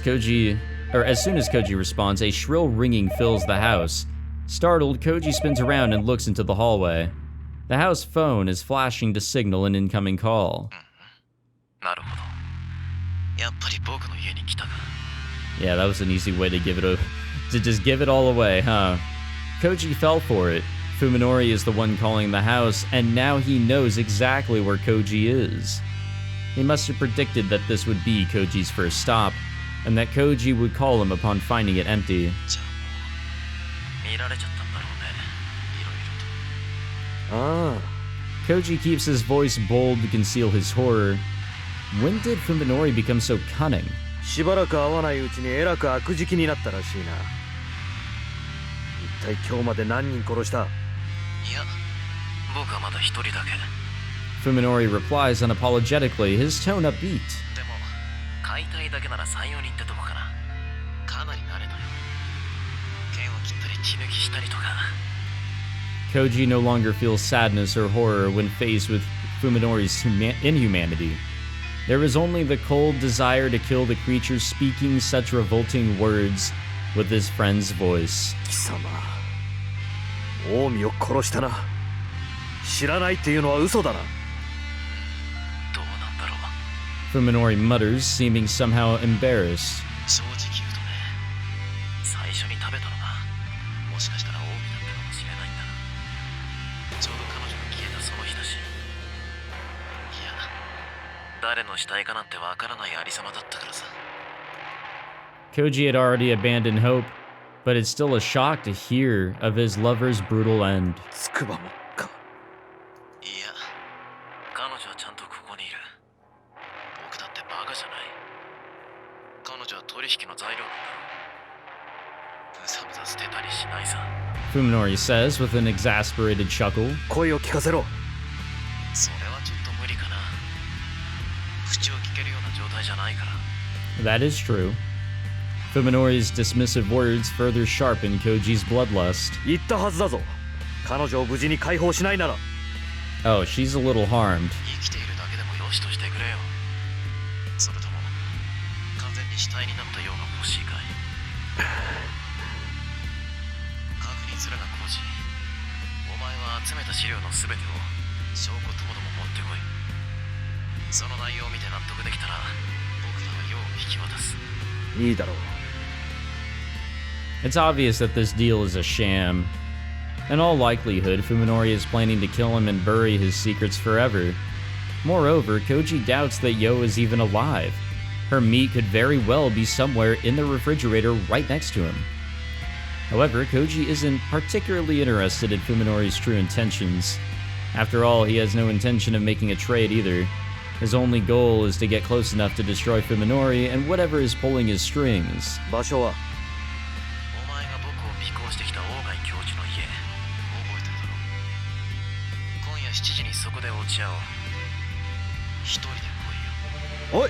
soon as Koji responds, a shrill ringing fills the house. Startled, Koji spins around and looks into the hallway. The house phone is flashing to signal an incoming call. Yeah, that was an easy way to just give it all away, huh? Koji fell for it. Fuminori is the one calling the house, and now he knows exactly where Koji is. He must have predicted that this would be Koji's first stop, and that Koji would call him upon finding it empty. Koji keeps his voice bold to conceal his horror. When did Fuminori become so cunning? Fuminori replies unapologetically, his tone upbeat. Koji no longer feels sadness or horror when faced with Fuminori's inhumanity. There is only the cold desire to kill the creature speaking such revolting words with his friend's voice. Fuminori mutters, seeming somehow embarrassed. Koji had already abandoned hope, but it's still a shock to hear of his lover's brutal end. つくばもか。いや、彼女はちゃんとここにいる。僕だってバカじゃない。彼女は取引の材料なんだろう。むさむさ捨てたりしないさ。Fuminori says with an exasperated chuckle. 声を聞かせろ。それはちょっと無理かな。口を聞けるような状態じゃないから。That is true. Fuminori's dismissive words further sharpen Koji's bloodlust. 言ったはずだぞ。彼女を無事に解放しないなら。Oh, she's a little harmed. 生きているだけでもよしとしてくれよ。それとも完全に死体になったようが欲しいかい。確認するなコージ。お前は集めた資料の全てを証拠ともども持ってこい。その内容を見て納得できたら僕らは用を引き渡す。いいだろう。It's obvious that this deal is a sham. In all likelihood, Fuminori is planning to kill him and bury his secrets forever. Moreover, Koji doubts that Yo is even alive. Her meat could very well be somewhere in the refrigerator right next to him. However, Koji isn't particularly interested in Fuminori's true intentions. After all, he has no intention of making a trade either. His only goal is to get close enough to destroy Fuminori and whatever is pulling his strings. 場所はお前が僕を尾行してきた大貝教授の家覚えてるだろう。今夜7時にそこで落ち合おう。一人で来いよ。おい。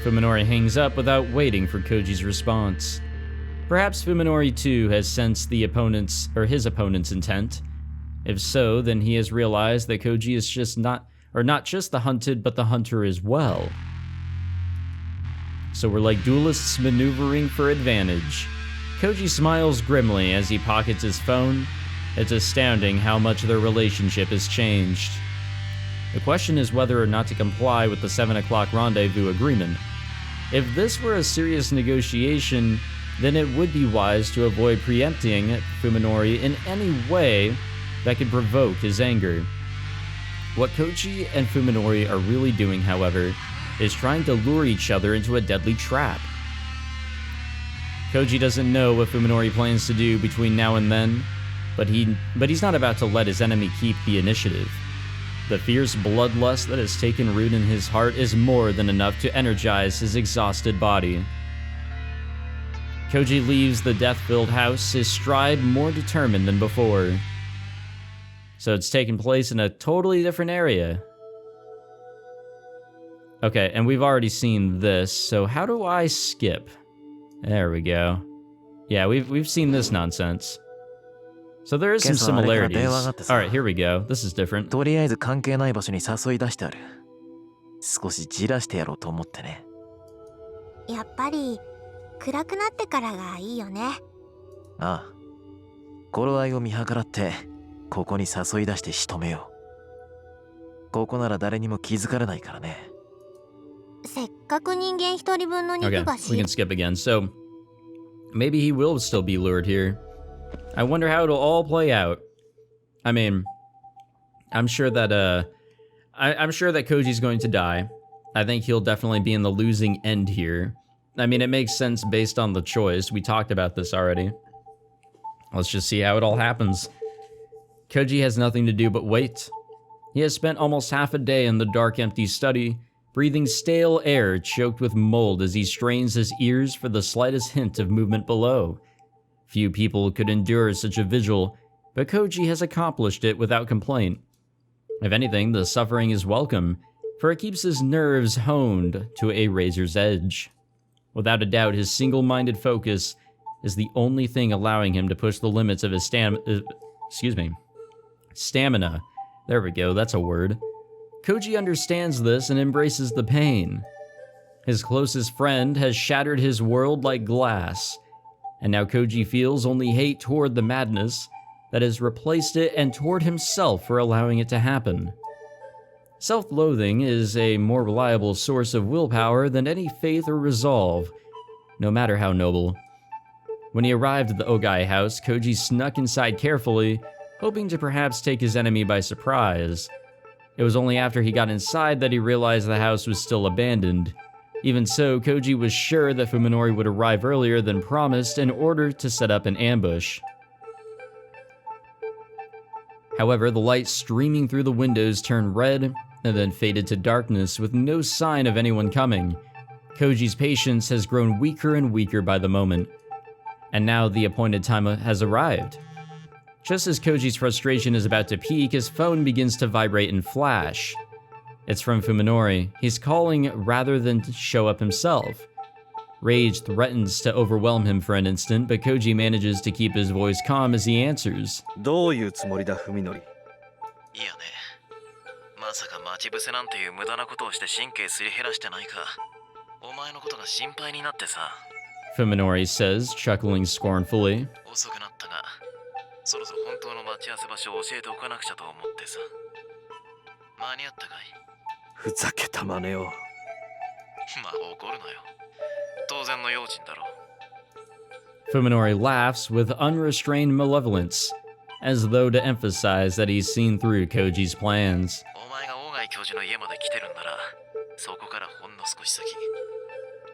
Fuminori hangs up without waiting for Koji's response. Perhaps Fuminori too has sensed his opponent's intent. If so, then he has realized that Koji is not just the hunted, but the hunter as well. So we're like duelists maneuvering for advantage. Koji smiles grimly as he pockets his phone. It's astounding how much their relationship has changed. The question is whether or not to comply with the 7 o'clock rendezvous agreement. If this were a serious negotiation, then it would be wise to avoid preempting Fuminori in any way that could provoke his anger. What Koji and Fuminori are really doing, however, is trying to lure each other into a deadly trap. Koji doesn't know what Fuminori plans to do between now and then, but he's not about to let his enemy keep the initiative. The fierce bloodlust that has taken root in his heart is more than enough to energize his exhausted body. Koji leaves the death-filled house, his stride more determined than before. So it's taking place in a totally different area. Okay, and we've already seen this, so how do I skip? There we go. Yeah, we've seen this nonsense. So there is some similarities. Alright, here we go. This is different. とりあえず関係ない場所に誘い出してある。少しじらしてやろうと思ってね。やっぱり暗くなってからがいいよね。ああ。頃合いを見計らってここに誘い出して仕留めよう。ここなら誰にも気づかれないからね。せっかく人間一人分の肉が Okay, we can skip again. So maybe he will still be lured here. I wonder how it'll all play out. I mean, I'm sure that I'm sure that Koji's going to die. I think he'll definitely be in the losing end here. I mean, it makes sense based on the choice. We talked about this already. Let's just see how it all happens. Koji has nothing to do but wait. He has spent almost half a day in the dark, empty study, breathing stale air choked with mold as he strains his ears for the slightest hint of movement below. Few people could endure such a vigil, but Koji has accomplished it without complaint. If anything, the suffering is welcome, for it keeps his nerves honed to a razor's edge. Without a doubt, his single-minded focus is the only thing allowing him to push the limits of his stamina. There we go, that's a word. Koji understands this and embraces the pain. His closest friend has shattered his world like glass, and now Koji feels only hate toward the madness that has replaced it and toward himself for allowing it to happen. Self-loathing is a more reliable source of willpower than any faith or resolve, no matter how noble. When he arrived at the Ogai house, Koji snuck inside carefully, hoping to perhaps take his enemy by surprise. It was only after he got inside that he realized the house was still abandoned. Even so, Koji was sure that Fuminori would arrive earlier than promised in order to set up an ambush. However, the light streaming through the windows turned red and then faded to darkness with no sign of anyone coming. Koji's patience has grown weaker and weaker by the moment, and now the appointed time has arrived. Just as Koji's frustration is about to peak, his phone begins to vibrate and flash. It's from Fuminori. He's calling rather than to show up himself. Rage threatens to overwhelm him for an instant, but Koji manages to keep his voice calm as he answers. どういうつもりだ、文則。いやね、まさか待ち伏せなんていう無駄なことをして神経すり減らしてないか。お前のことが心配になってさ。Fuminori says, chuckling scornfully. 遅くなったが、そろそろ本当の待ち合わせ場所を教えておかなくちゃと思ってさ。間に合ったかい？ふざけた真似を。まあ怒るなよ。当然の用心だろう。Fuminori laughs with unrestrained malevolence, as though to emphasize that he's seen through Koji's plans. お前が大貝教授の家まで来てるんなら、そこからほんの少し先、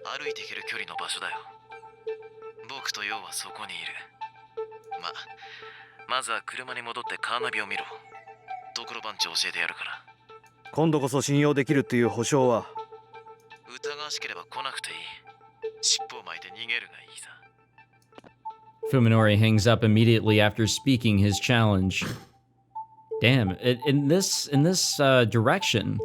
歩いて行ける距離の場所だよ。僕と陽はそこにいる。まずは車に戻ってカーナビを見ろ。ところ番地教えてやるから。今度こそ信用できるっていう保証は。疑わしければ来なくていい。尻尾を巻いて逃げるがいいさ。Fuminori hangs up immediately after speaking his challenge. Damn, in this direction,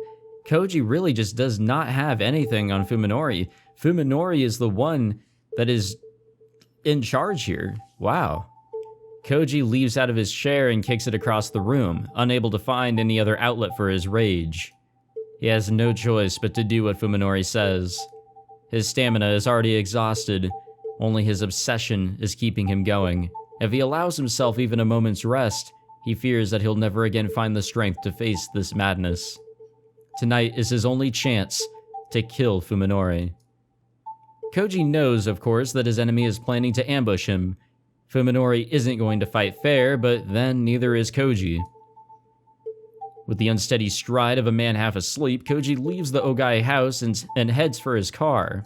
Koji really just does not have anything on Fuminori. Fuminori is the one that is in charge here. Wow. Koji leaves out of his chair and kicks it across the room, unable to find any other outlet for his rage. He has no choice but to do what Fuminori says. His stamina is already exhausted. Only his obsession is keeping him going. If he allows himself even a moment's rest, he fears that he'll never again find the strength to face this madness. Tonight is his only chance to kill Fuminori. Koji knows, of course, that his enemy is planning to ambush him. Fuminori isn't going to fight fair, but then neither is Koji. With the unsteady stride of a man half asleep, Koji leaves the Ogai house and heads for his car,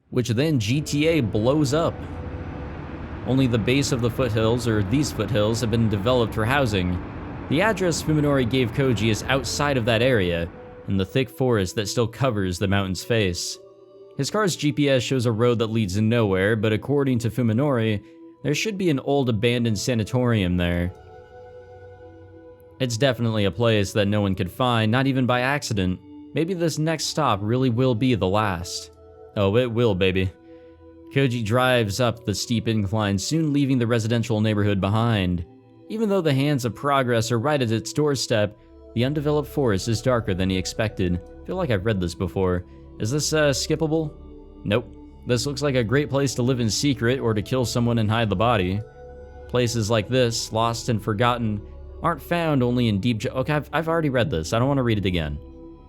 which then GTA blows up. Only the base of the foothills, or these foothills, have been developed for housing. The address Fuminori gave Koji is outside of that area, in the thick forest that still covers the mountain's face. His car's GPS shows a road that leads nowhere, but according to Fuminori, there should be an old abandoned sanatorium there. It's definitely a place that no one could find, not even by accident. Maybe this next stop really will be the last. Oh, it will, baby. Koji drives up the steep incline, soon leaving the residential neighborhood behind. Even though the hands of progress are right at its doorstep, the undeveloped forest is darker than he expected. I feel like I've read this before. Is this, skippable? Nope. This looks like a great place to live in secret or to kill someone and hide the body. Places like this, lost and forgotten, aren't found only in deep... Okay, I've already read this. I don't want to read it again.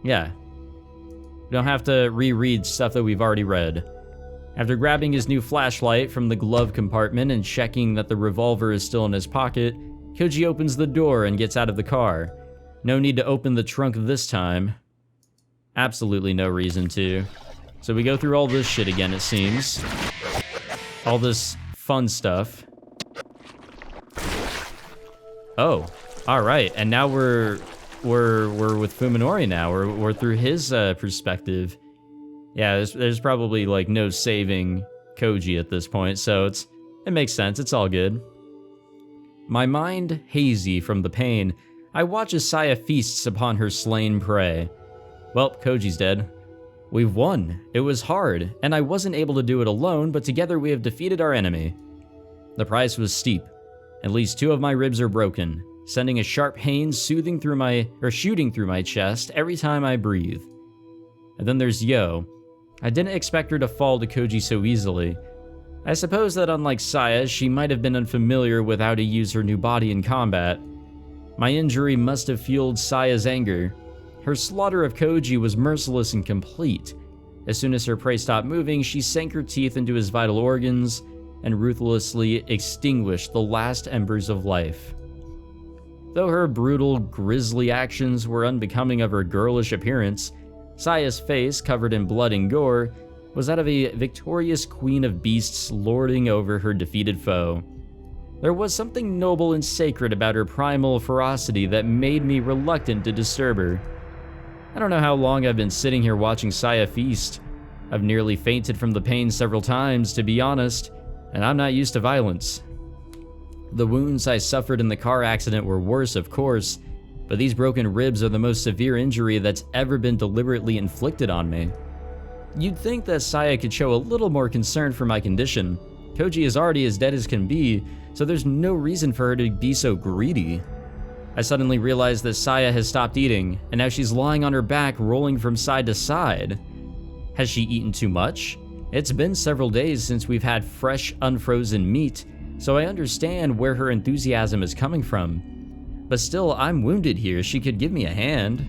Yeah. We don't have to reread stuff that we've already read. After grabbing his new flashlight from the glove compartment and checking that the revolver is still in his pocket, Koji opens the door and gets out of the car. No need to open the trunk this time. Absolutely no reason to. So we go through all this shit again, it seems. All this fun stuff. Oh, all right. And now we're with Fuminori now. We're through his perspective. Yeah, there's probably like no saving Koji at this point, so it makes sense. It's all good. My mind hazy from the pain, I watch as Saya feasts upon her slain prey. Well, Koji's dead. We've won. It was hard, and I wasn't able to do it alone, but together we have defeated our enemy. The price was steep. At least 2 of my ribs are broken, sending a sharp pain shooting through my chest every time I breathe. And then there's Yo. I didn't expect her to fall to Koji so easily. I suppose that unlike Saya, she might have been unfamiliar with how to use her new body in combat. My injury must have fueled Saya's anger. Her slaughter of Koji was merciless and complete. As soon as her prey stopped moving, she sank her teeth into his vital organs and ruthlessly extinguished the last embers of life. Though her brutal, grisly actions were unbecoming of her girlish appearance, Saya's face, covered in blood and gore, was that of a victorious queen of beasts lording over her defeated foe. There was something noble and sacred about her primal ferocity that made me reluctant to disturb her. I don't know how long I've been sitting here watching Saya feast. I've nearly fainted from the pain several times, to be honest, and I'm not used to violence. The wounds I suffered in the car accident were worse, of course, but these broken ribs are the most severe injury that's ever been deliberately inflicted on me. You'd think that Saya could show a little more concern for my condition. Koji is already as dead as can be, so there's no reason for her to be so greedy. I suddenly realized that Saya has stopped eating, and now she's lying on her back, rolling from side to side. Has she eaten too much? It's been several days since we've had fresh, unfrozen meat, so I understand where her enthusiasm is coming from. But still, I'm wounded here. She could give me a hand.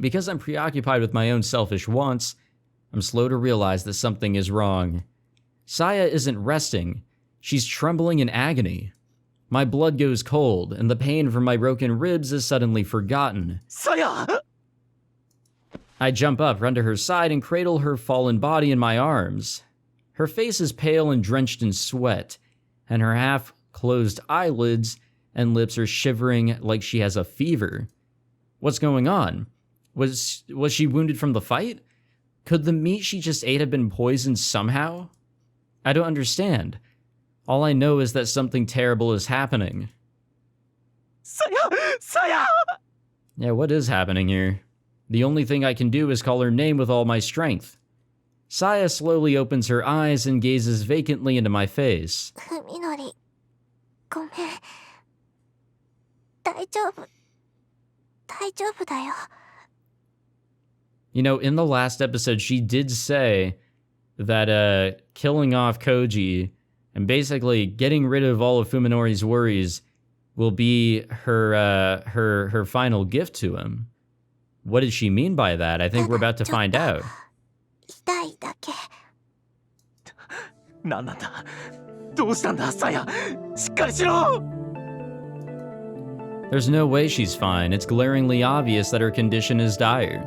Because I'm preoccupied with my own selfish wants, I'm slow to realize that something is wrong. Saya isn't resting. She's trembling in agony. My blood goes cold, and the pain from my broken ribs is suddenly forgotten. Saya! I jump up, run to her side, and cradle her fallen body in my arms. Her face is pale and drenched in sweat, and her half-closed eyelids and lips are shivering like she has a fever. What's going on? Was she wounded from the fight? Could the meat she just ate have been poisoned somehow? I don't understand. All I know is that something terrible is happening. Saya! Yeah, what is happening here? The only thing I can do is call her name with all my strength. Saya slowly opens her eyes and gazes vacantly into my face. Fuminori, ごめん。大丈夫だよ。You know, in the last episode, she did say that killing off Koji and basically getting rid of all of Fuminori's worries will be her final gift to him. What did she mean by that? I think we're about to find out. 痛いだけ。何なんだどうしたんだサヤしっかりしろ There's no way she's fine. It's glaringly obvious that her condition is dire.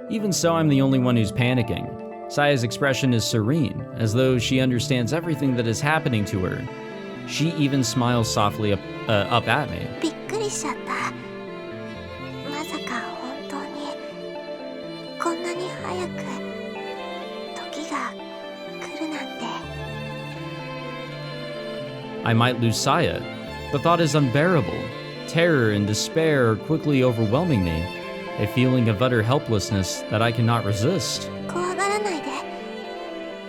Even so, I'm the only one who's panicking. Saya's expression is serene, as though she understands everything that is happening to her. She even smiles softly up at me. びっくりしちゃった。まさか本当にこんなに早く時が来るなんて。I might lose Saya. The thought is unbearable. Terror and despair are quickly overwhelming me, a feeling of utter helplessness that I cannot resist. 怖がらないで。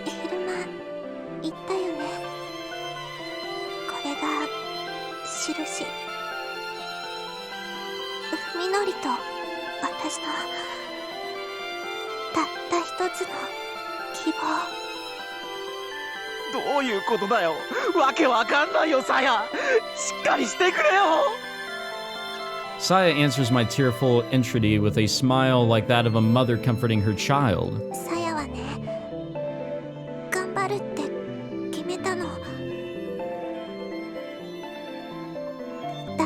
昼間言ったよね。これが印。みのりと私のたった一つの希望。どういうことだよわけわかんないよサヤしっかりしてくれよ Saya answers my tearful entreaty with a smile like that of a mother comforting her child. さやはね、頑張るって決めたの。だ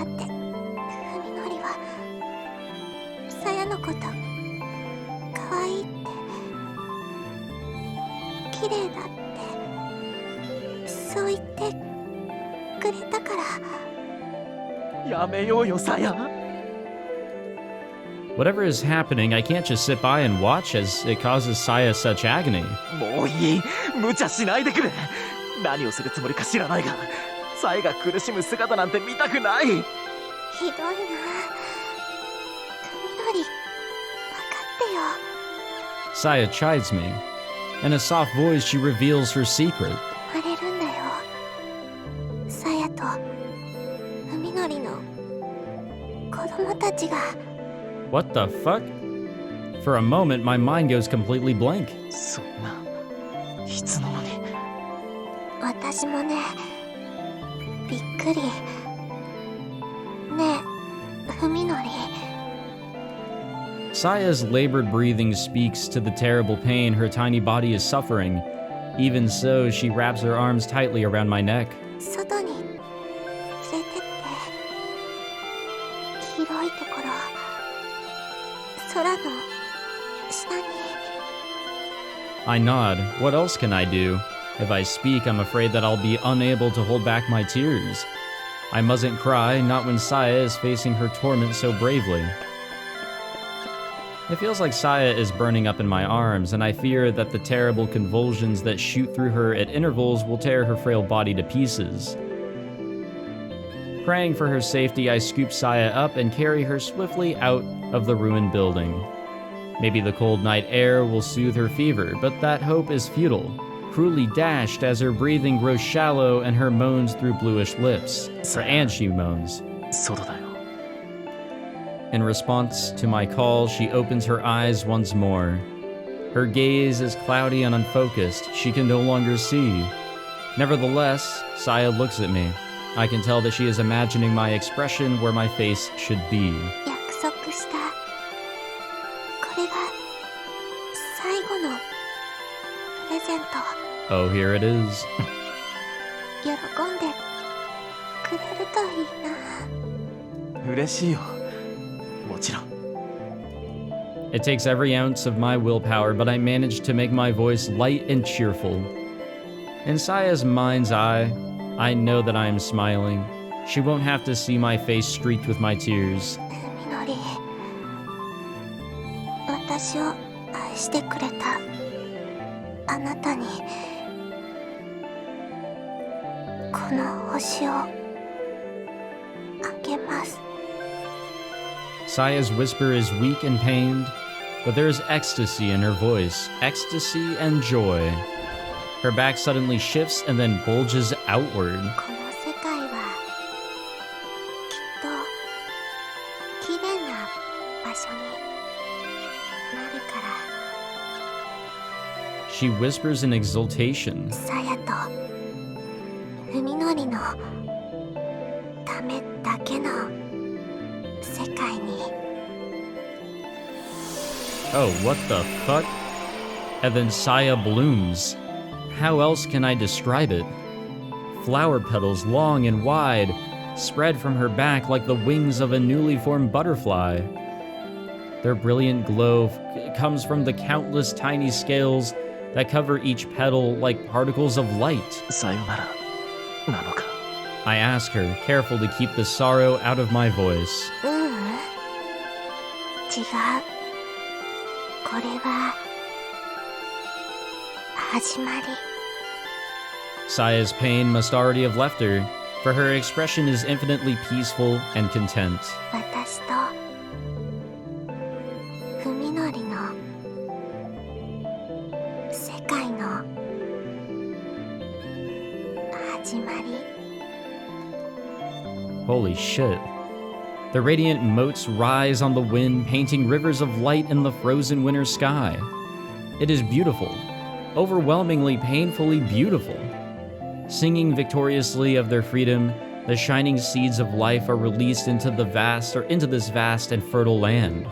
って、ふみのりはさやのこと可愛いって、綺麗だって、そう言ってくれたから。やめようよサヤ Whatever is happening, I can't just sit by and watch as it causes Saya such agony. もういい無茶しないでくれ何をするつもりか知らないがサヤが苦しむ姿なんて見たくないひどいな。ふみのり、分かってよ。 Saya chides me. In a soft voice, she reveals her secret. 生まれるんだよ。さやとふみのりの子供たちが。What the fuck? For a moment, my mind goes completely blank. そんないつの間に私もね、びっくり。ねえ、ふみのり。Saya's labored breathing speaks to the terrible pain her tiny body is suffering. Even so, she wraps her arms tightly around my neck. 外に連れてって。広いところ。空の下に。 I nod. What else can I do? If I speak, I'm afraid that I'll be unable to hold back my tears. I mustn't cry, not when Saya is facing her torment so bravely. It feels like Saya is burning up in my arms, and I fear that the terrible convulsions that shoot through her at intervals will tear her frail body to pieces. Praying for her safety, I scoop Saya up and carry her swiftly out of the ruined building. Maybe the cold night air will soothe her fever, but that hope is futile, cruelly dashed as her breathing grows shallow and her moans through bluish lips. And she moans. 外だよ。 In response to my call, she opens her eyes once more. Her gaze is cloudy and unfocused. She can no longer see. Nevertheless, Saya looks at me. I can tell that she is imagining my expression where my face should be. 約束した。これが最後のプレゼント。 Oh, here it is. 喜んでくれるといいな。嬉しいよ。もちろん。 It takes every ounce of my willpower, but I manage to make my voice light and cheerful. In Saya's mind's eye, I know that I am smiling. She won't have to see my face streaked with my tears. みのり、私を愛してくれたあなたにこの星をあげます。 Saya's whisper is weak and pained, but there is ecstasy in her voice, ecstasy and joy. Her back suddenly shifts and then bulges outward. この世界はきっと綺麗な場所になるから。 She whispers in exultation. さやとふみのりのためだけの世界に。 Oh, what the fuck? And then Saya blooms. How else can I describe it? Flower petals long and wide, spread from her back like the wings of a newly formed butterfly. Their brilliant glow comes from the countless tiny scales that cover each petal like particles of light. さよならなのか。 I ask her, careful to keep the sorrow out of my voice. ううん、違う。これは始まり。 Saya's pain must already have left her, for her expression is infinitely peaceful and content. 私とふみのりの世界の始まり。 Holy shit. The radiant motes rise on the wind, painting rivers of light in the frozen winter sky. It is beautiful, overwhelmingly painfully beautiful. Singing victoriously of their freedom, the shining seeds of life are released into this vast and fertile land.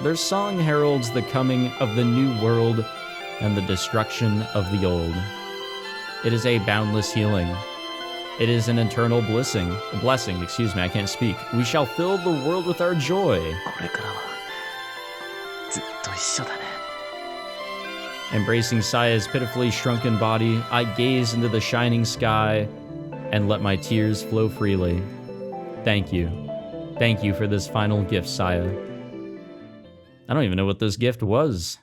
Their song heralds the coming of the new world and the destruction of the old. It is a boundless healing. It is an eternal blessing, I can't speak. We shall fill the world with our joy. これからはずっと一緒だね。 Embracing Saya's pitifully shrunken body, I gaze into the shining sky and let my tears flow freely. Thank you. Thank you for this final gift, Saya. I don't even know what this gift was.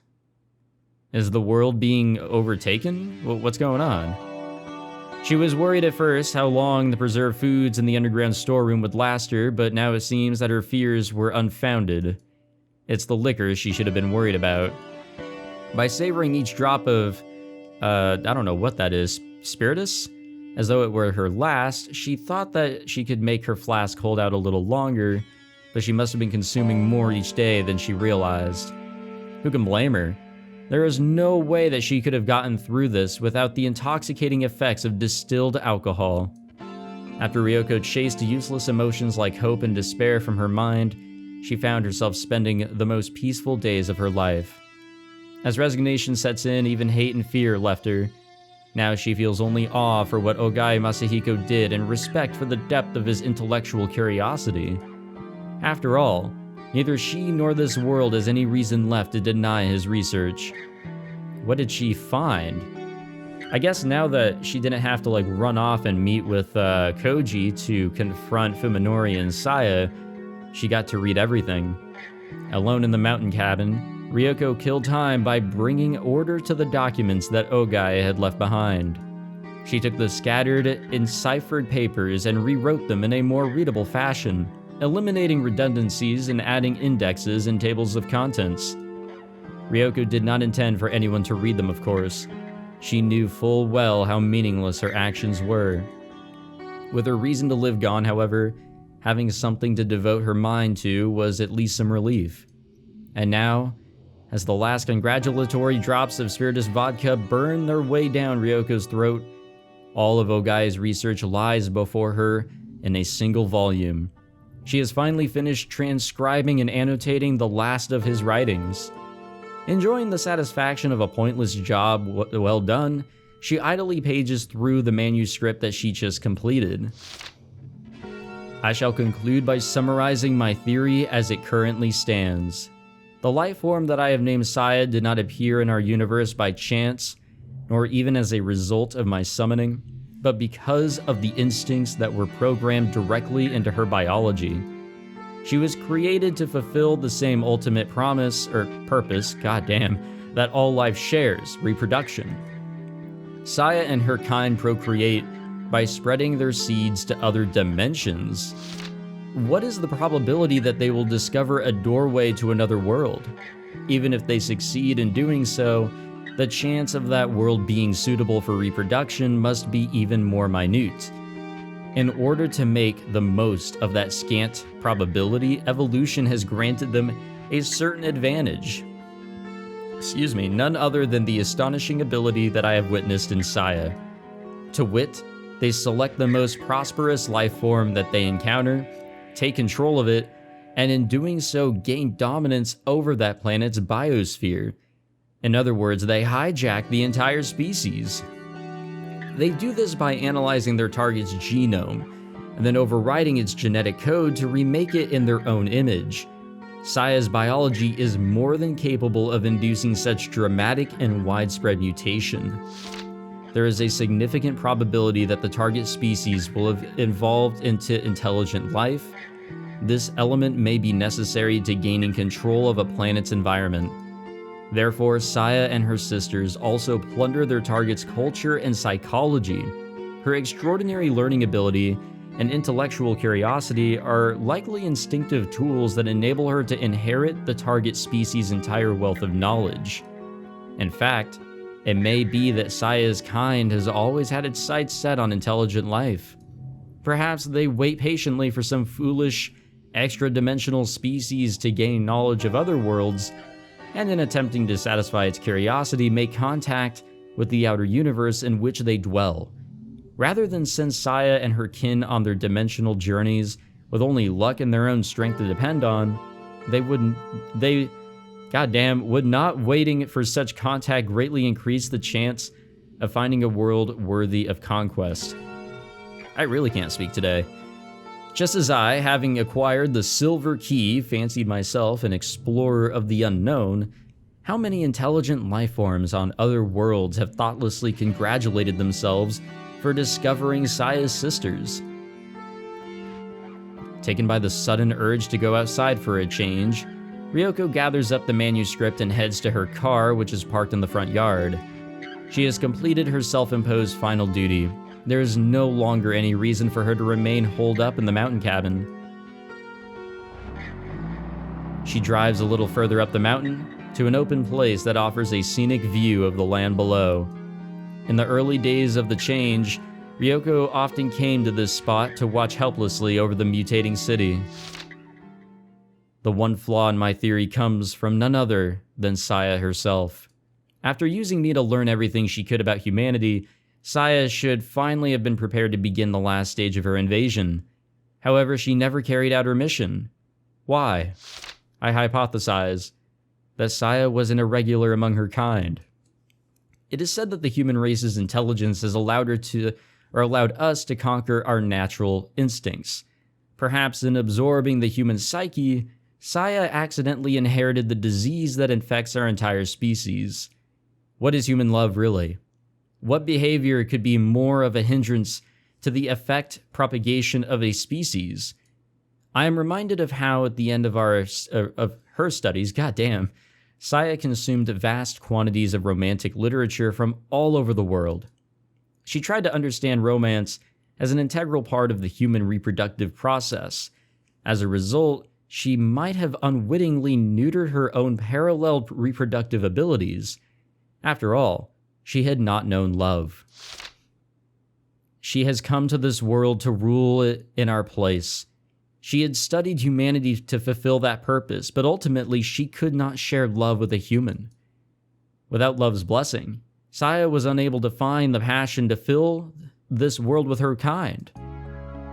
Is the world being overtaken? What's going on? She was worried at first how long the preserved foods in the underground storeroom would last her, but now it seems that her fears were unfounded. It's the liquor she should have been worried about. By savoring each drop of, I don't know what that is, spiritus? As though it were her last, she thought that she could make her flask hold out a little longer, but she must have been consuming more each day than she realized. Who can blame her? There is no way that she could have gotten through this without the intoxicating effects of distilled alcohol. After Ryoko chased useless emotions like hope and despair from her mind, she found herself spending the most peaceful days of her life. As resignation sets in, even hate and fear left her. Now she feels only awe for what Ogai Masahiko did and respect for the depth of his intellectual curiosity. After all, Neither she nor this world has any reason left to deny his research. What did she find? I guess now that she didn't have to run off and meet with Koji to confront Fuminori and Saya, she got to read everything. Alone in the mountain cabin, Ryoko killed time by bringing order to the documents that Ogai had left behind. She took the scattered, enciphered papers and rewrote them in a more readable fashion, eliminating redundancies and adding indexes and tables of contents. Ryoko did not intend for anyone to read them, of course. She knew full well how meaningless her actions were. With her reason to live gone, however, having something to devote her mind to was at least some relief. And now, as the last congratulatory drops of Spiritus vodka burn their way down Ryoko's throat, all of Ogai's research lies before her in a single volume. She has finally finished transcribing and annotating the last of his writings. Enjoying the satisfaction of a pointless job well done, she idly pages through the manuscript that she just completed. I shall conclude by summarizing my theory as it currently stands. The life form that I have named Saya did not appear in our universe by chance, nor even as a result of my summoning, but because of the instincts that were programmed directly into her biology. She was created to fulfill the same ultimate purpose, that all life shares, reproduction. Saya and her kind procreate by spreading their seeds to other dimensions. What is the probability that they will discover a doorway to another world? Even if they succeed in doing so, the chance of that world being suitable for reproduction must be even more minute. In order to make the most of that scant probability, evolution has granted them a certain advantage. None other than the astonishing ability that I have witnessed in Saya. To wit, they select the most prosperous life form that they encounter, take control of it, and in doing so gain dominance over that planet's biosphere. In other words, they hijack the entire species. They do this by analyzing their target's genome, and then overriding its genetic code to remake it in their own image. Saya's biology is more than capable of inducing such dramatic and widespread mutation. There is a significant probability that the target species will have evolved into intelligent life. This element may be necessary to gaining control of a planet's environment. Therefore, Saya and her sisters also plunder their target's culture and psychology. Her extraordinary learning ability and intellectual curiosity are likely instinctive tools that enable her to inherit the target species' entire wealth of knowledge. In fact, it may be that Saya's kind has always had its sights set on intelligent life. Perhaps they wait patiently for some foolish, extra-dimensional species to gain knowledge of other worlds, and in attempting to satisfy its curiosity, make contact with the outer universe in which they dwell. Rather than send Saya and her kin on their dimensional journeys with only luck and their own strength to depend on, would not waiting for such contact greatly increase the chance of finding a world worthy of conquest. I really can't speak today. Just as I, having acquired the Silver Key, fancied myself an explorer of the unknown, how many intelligent life forms on other worlds have thoughtlessly congratulated themselves for discovering Saya's sisters? Taken by the sudden urge to go outside for a change, Ryoko gathers up the manuscript and heads to her car, which is parked in the front yard. She has completed her self-imposed final duty. There is no longer any reason for her to remain holed up in the mountain cabin. She drives a little further up the mountain to an open place that offers a scenic view of the land below. In the early days of the change, Ryoko often came to this spot to watch helplessly over the mutating city. The one flaw in my theory comes from none other than Saya herself. After using me to learn everything she could about humanity, Saya should finally have been prepared to begin the last stage of her invasion. However, she never carried out her mission. Why? I hypothesize that Saya was an irregular among her kind. It is said that the human race's intelligence has allowed us to conquer our natural instincts. Perhaps in absorbing the human psyche, Saya accidentally inherited the disease that infects our entire species. What is human love really? What behavior could be more of a hindrance to the effect propagation of a species? I am reminded of how at the end of her studies, goddamn, Saya consumed vast quantities of romantic literature from all over the world. She tried to understand romance as an integral part of the human reproductive process. As a result, she might have unwittingly neutered her own parallel reproductive abilities. After all, she had not known love. She has come to this world to rule it in our place. She had studied humanity to fulfill that purpose, but ultimately she could not share love with a human. Without love's blessing, Saya was unable to find the passion to fill this world with her kind.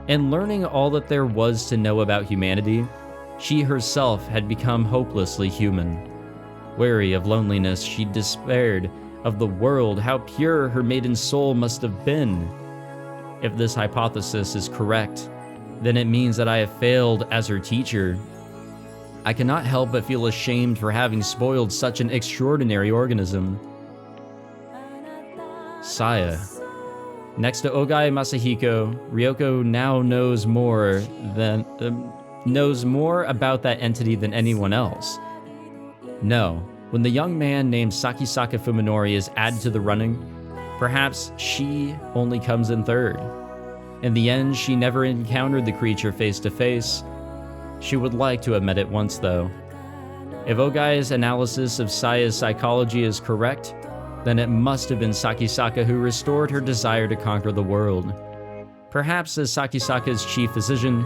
In learning all that there was to know about humanity, she herself had become hopelessly human. Weary of loneliness, she despaired of the world, how pure her maiden soul must have been. If this hypothesis is correct, then it means that I have failed as her teacher. I cannot help but feel ashamed for having spoiled such an extraordinary organism. Saya. Next to Ogai Masahiko, Ryoko now knows more about that entity than anyone else. No, when the young man named Sakisaka Fuminori is added to the running, perhaps she only comes in third. In the end, she never encountered the creature face to face. She would like to have met it once, though. If Ogai's analysis of Saya's psychology is correct, then it must have been Sakisaka who restored her desire to conquer the world. Perhaps as Sakisaka's chief physician,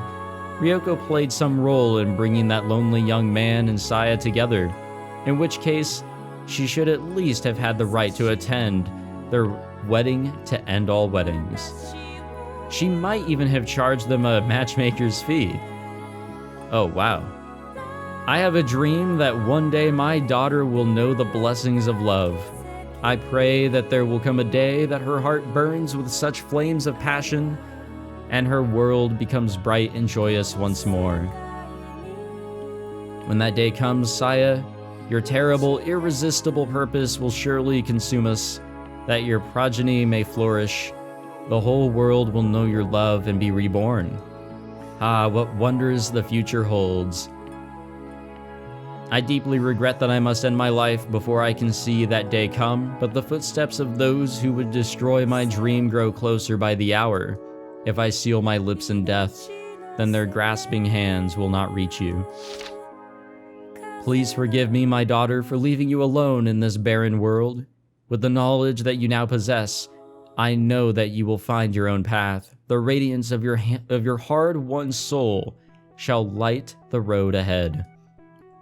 Ryoko played some role in bringing that lonely young man and Saya together, in which case, she should at least have had the right to attend their wedding to end all weddings. She might even have charged them a matchmaker's fee. Oh, wow. I have a dream that one day my daughter will know the blessings of love. I pray that there will come a day that her heart burns with such flames of passion and her world becomes bright and joyous once more. When that day comes, Saya, your terrible, irresistible purpose will surely consume us, that your progeny may flourish. The whole world will know your love and be reborn. Ah, what wonders the future holds. I deeply regret that I must end my life before I can see that day come, but the footsteps of those who would destroy my dream grow closer by the hour. If I seal my lips in death, then their grasping hands will not reach you. Please forgive me, my daughter, for leaving you alone in this barren world. With the knowledge that you now possess, I know that you will find your own path. The radiance of your hard-won soul shall light the road ahead.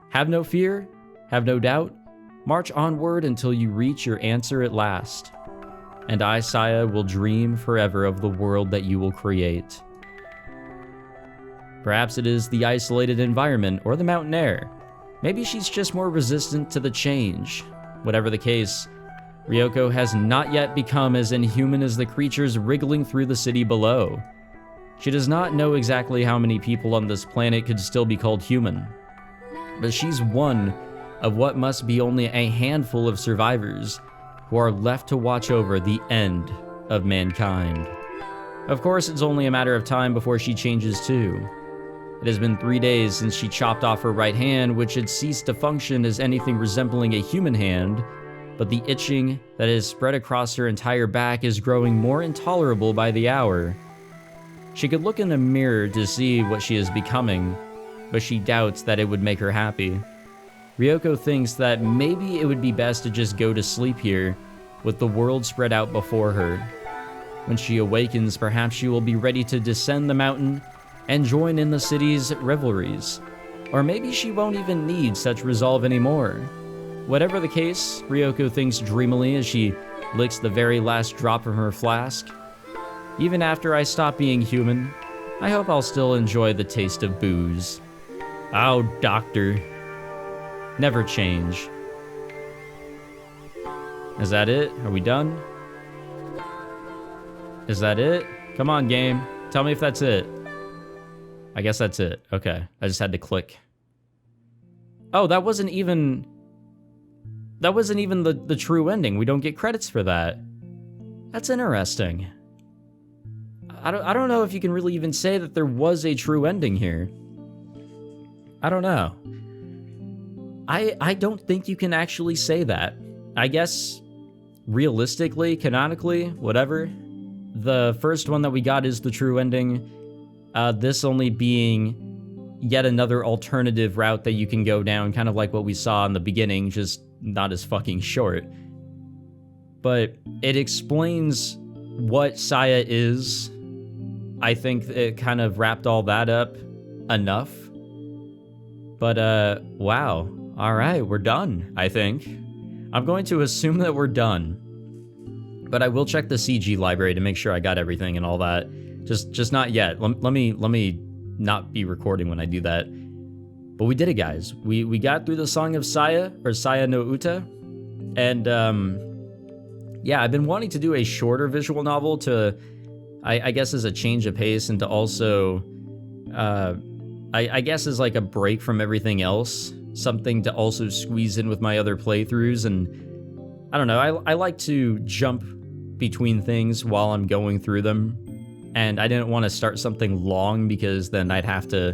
Have no fear, have no doubt. March onward until you reach your answer at last. And I, Saya, will dream forever of the world that you will create. Perhaps it is the isolated environment or the mountain air. Maybe she's just more resistant to the change. Whatever the case, Ryoko has not yet become as inhuman as the creatures wriggling through the city below. She does not know exactly how many people on this planet could still be called human, but she's one of what must be only a handful of survivors who are left to watch over the end of mankind. Of course, it's only a matter of time before she changes too. It has been 3 days since she chopped off her right hand, which had ceased to function as anything resembling a human hand, but the itching that has spread across her entire back is growing more intolerable by the hour. She could look in a mirror to see what she is becoming, but she doubts that it would make her happy. Ryoko thinks that maybe it would be best to just go to sleep here, with the world spread out before her. When she awakens, perhaps she will be ready to descend the mountain and join in the city's revelries. Or maybe she won't even need such resolve anymore. Whatever the case, Ryoko thinks dreamily as she licks the very last drop from her flask. Even after I stop being human, I hope I'll still enjoy the taste of booze. Oh, doctor. Never change. Is that it? Are we done? Is that it? Come on, game. Tell me if that's it. I guess that's it. Okay. I just had to click. Oh, that wasn't even the true ending. We don't get credits for that. That's interesting. I don't know if you can really even say that there was a true ending here. I don't know. I don't think you can actually say that. I guess realistically, canonically, whatever, the first one that we got is the true ending. This only being yet another alternative route that you can go down, kind of like what we saw in the beginning, just not as fucking short. But it explains what Saya is. I think it kind of wrapped all that up enough. But, wow. All right, we're done, I think. I'm going to assume that we're done. But I will check the CG library to make sure I got everything and all that. Just not yet. Let me not be recording when I do that. But we did it, guys. We got through the Song of Saya, or Saya no Uta. And, yeah, I've been wanting to do a shorter visual novel to, I guess, as a change of pace, and to also, I guess, as like a break from everything else. Something to also squeeze in with my other playthroughs. And I don't know, I like to jump between things while I'm going through them. And I didn't want to start something long, because then I'd have to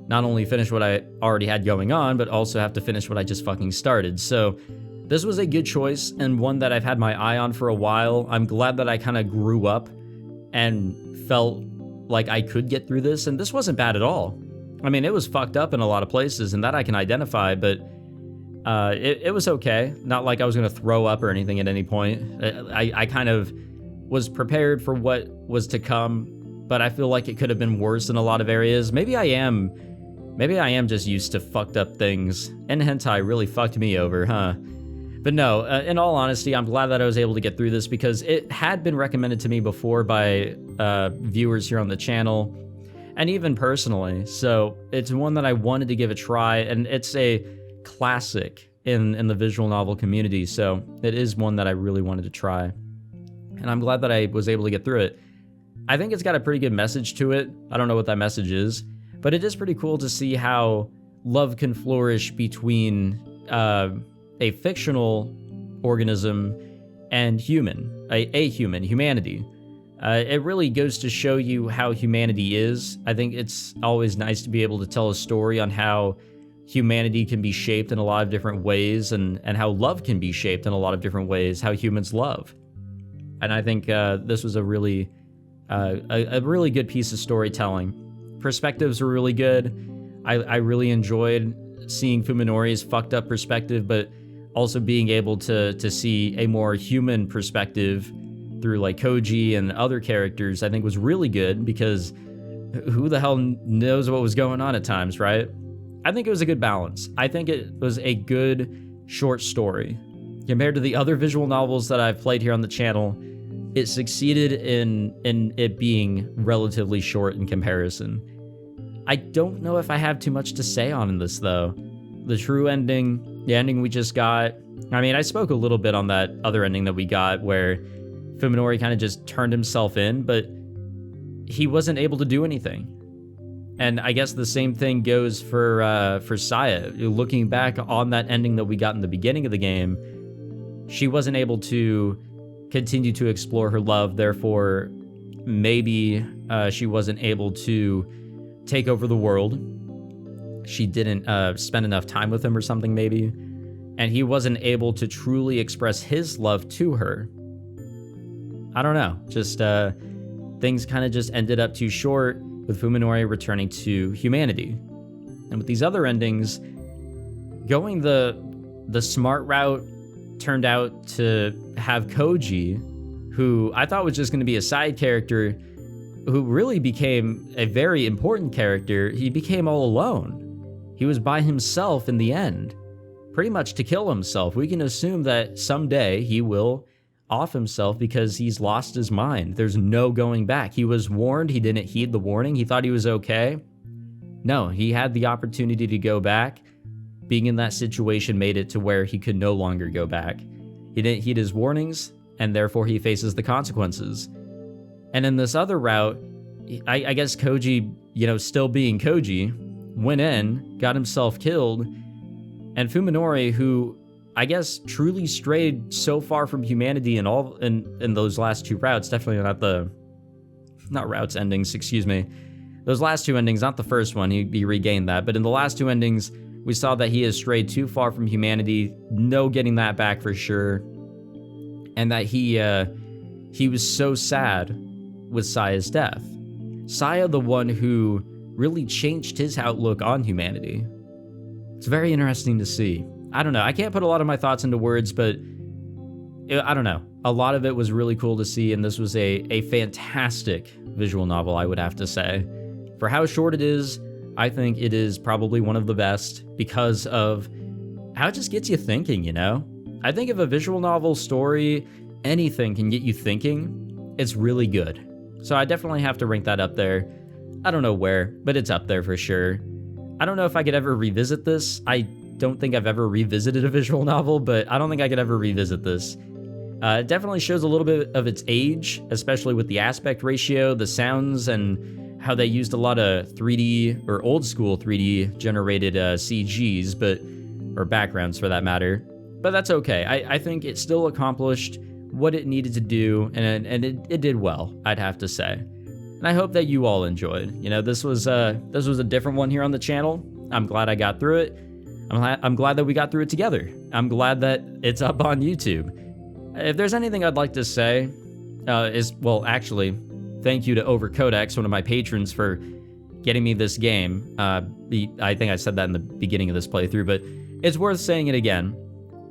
not only finish what I already had going on, but also have to finish what I just fucking started. So this was a good choice, and one that I've had my eye on for a while. I'm glad that I kind of grew up and felt like I could get through this, and this wasn't bad at all. I mean, it was fucked up in a lot of places, and that I can identify, but it was okay. Not like I was going to throw up or anything at any point. I kind of was prepared for what was to come, but I feel like it could have been worse in a lot of areas. Maybe I am just used to fucked up things, and hentai really fucked me over, huh? But no, in all honesty, I'm glad that I was able to get through this, because it had been recommended to me before by viewers here on the channel, and even personally. So it's one that I wanted to give a try, and it's a classic in the visual novel community, so it is one that I really wanted to try. And I'm glad that I was able to get through it. I think it's got a pretty good message to it. I don't know what that message is, but it is pretty cool to see how love can flourish between a fictional organism and humanity. It really goes to show you how humanity is. I think it's always nice to be able to tell a story on how humanity can be shaped in a lot of different ways, and how love can be shaped in a lot of different ways, how humans love. And I think this was a really good piece of storytelling. Perspectives were really good. I really enjoyed seeing Fuminori's fucked up perspective, but also being able to see a more human perspective through like Koji and other characters, I think was really good, because who the hell knows what was going on at times, right? I think it was a good balance. I think it was a good short story. Compared to the other visual novels that I've played here on the channel, it succeeded in it being relatively short in comparison. I don't know if I have too much to say on this, though. The true ending, the ending we just got, I mean, I spoke a little bit on that other ending that we got, where Fuminori kind of just turned himself in, but he wasn't able to do anything. And I guess the same thing goes for Saya. Looking back on that ending that we got in the beginning of the game, she wasn't able to continue to explore her love, therefore maybe she wasn't able to take over the world. She didn't spend enough time with him or something, maybe. And he wasn't able to truly express his love to her. I don't know. Just things kind of just ended up too short, with Fuminori returning to humanity. And with these other endings, going the smart route turned out to have Koji, who I thought was just going to be a side character, who really became a very important character. He became all alone. He was by himself in the end, pretty much to kill himself. We can assume that someday he will off himself, because he's lost his mind. There's no going back. He was warned. He didn't heed the warning. He thought he was okay. No, he had the opportunity to go back. Being in that situation made it to where he could no longer go back. He didn't heed his warnings, and therefore he faces the consequences. And in this other route, I guess Koji, still being Koji, went in, got himself killed, And Fuminori, who I guess truly strayed so far from humanity in those last two routes, definitely not routes endings, excuse me. Those last two endings, not the first one, he regained that, but in the last two endings, we saw that he has strayed too far from humanity, no getting that back for sure, and that he was so sad with Saya's death. Saya, the one who really changed his outlook on humanity. It's very interesting to see. I don't know. I can't put a lot of my thoughts into words, but I don't know. A lot of it was really cool to see, and this was a fantastic visual novel, I would have to say. For how short it is, I think it is probably one of the best because of how it just gets you thinking, you know? I think if a visual novel story, anything can get you thinking, it's really good. So I definitely have to rank that up there. I don't know where, but it's up there for sure. I don't know if I could ever revisit this. I don't think I've ever revisited a visual novel, but I don't think I could ever revisit this. It definitely shows a little bit of its age, especially with the aspect ratio, the sounds, and how they used a lot of 3D or old school 3D generated CGs, or backgrounds for that matter. But that's okay. I think it still accomplished what it needed to do, and it did well, I'd have to say. And I hope that you all enjoyed. You know, this was a different one here on the channel. I'm glad I got through it. I'm glad that we got through it together. I'm glad that it's up on YouTube. If there's anything I'd like to say, actually, thank you to Over Codex, one of my patrons, for getting me this game. I think I said that in the beginning of this playthrough, but it's worth saying it again.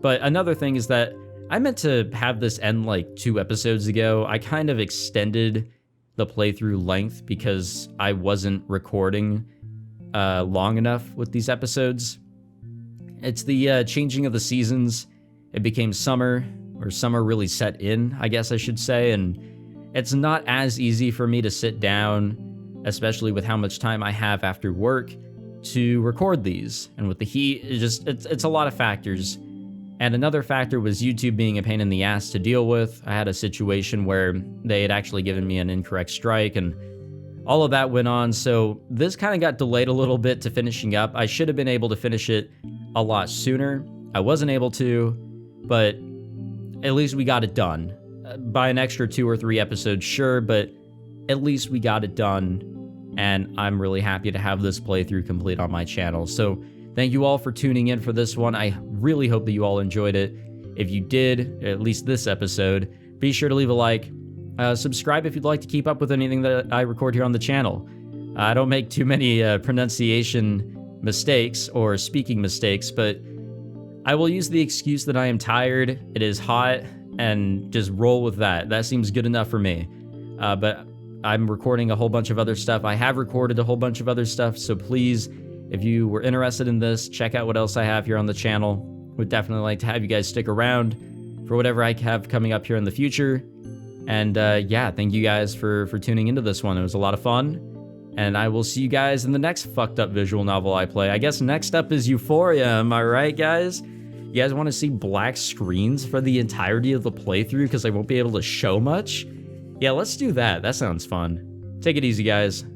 But another thing is that I meant to have this end like 2 episodes ago. I kind of extended the playthrough length because I wasn't recording long enough with these episodes. It's the changing of the seasons. It became summer, or summer really set in, I guess I should say, and it's not as easy for me to sit down, especially with how much time I have after work, to record these. And with the heat, it's a lot of factors. And another factor was YouTube being a pain in the ass to deal with. I had a situation where they had actually given me an incorrect strike, and all of that went on, so this kind of got delayed a little bit to finishing up. I should have been able to finish it a lot sooner. I wasn't able to, but at least we got it done. By an extra 2 or 3 episodes, sure, but at least we got it done, and I'm really happy to have this playthrough complete on my channel. So thank you all for tuning in for this one. I really hope that you all enjoyed it. If you did, at least this episode, be sure to leave a like. Subscribe if you'd like to keep up with anything that I record here on the channel. I don't make too many pronunciation mistakes or speaking mistakes, but I will use the excuse that I am tired, it is hot, and just roll with that. That seems good enough for me. But I'm recording a whole bunch of other stuff. I have recorded a whole bunch of other stuff, so please, if you were interested in this, check out what else I have here on the channel. Would definitely like to have you guys stick around for whatever I have coming up here in the future. And yeah, thank you guys for tuning into this one. It was a lot of fun. And I will see you guys in the next fucked up visual novel I play. I guess next up is Euphoria, am I right, guys? You guys want to see black screens for the entirety of the playthrough because I won't be able to show much? Yeah, let's do that. That sounds fun. Take it easy, guys.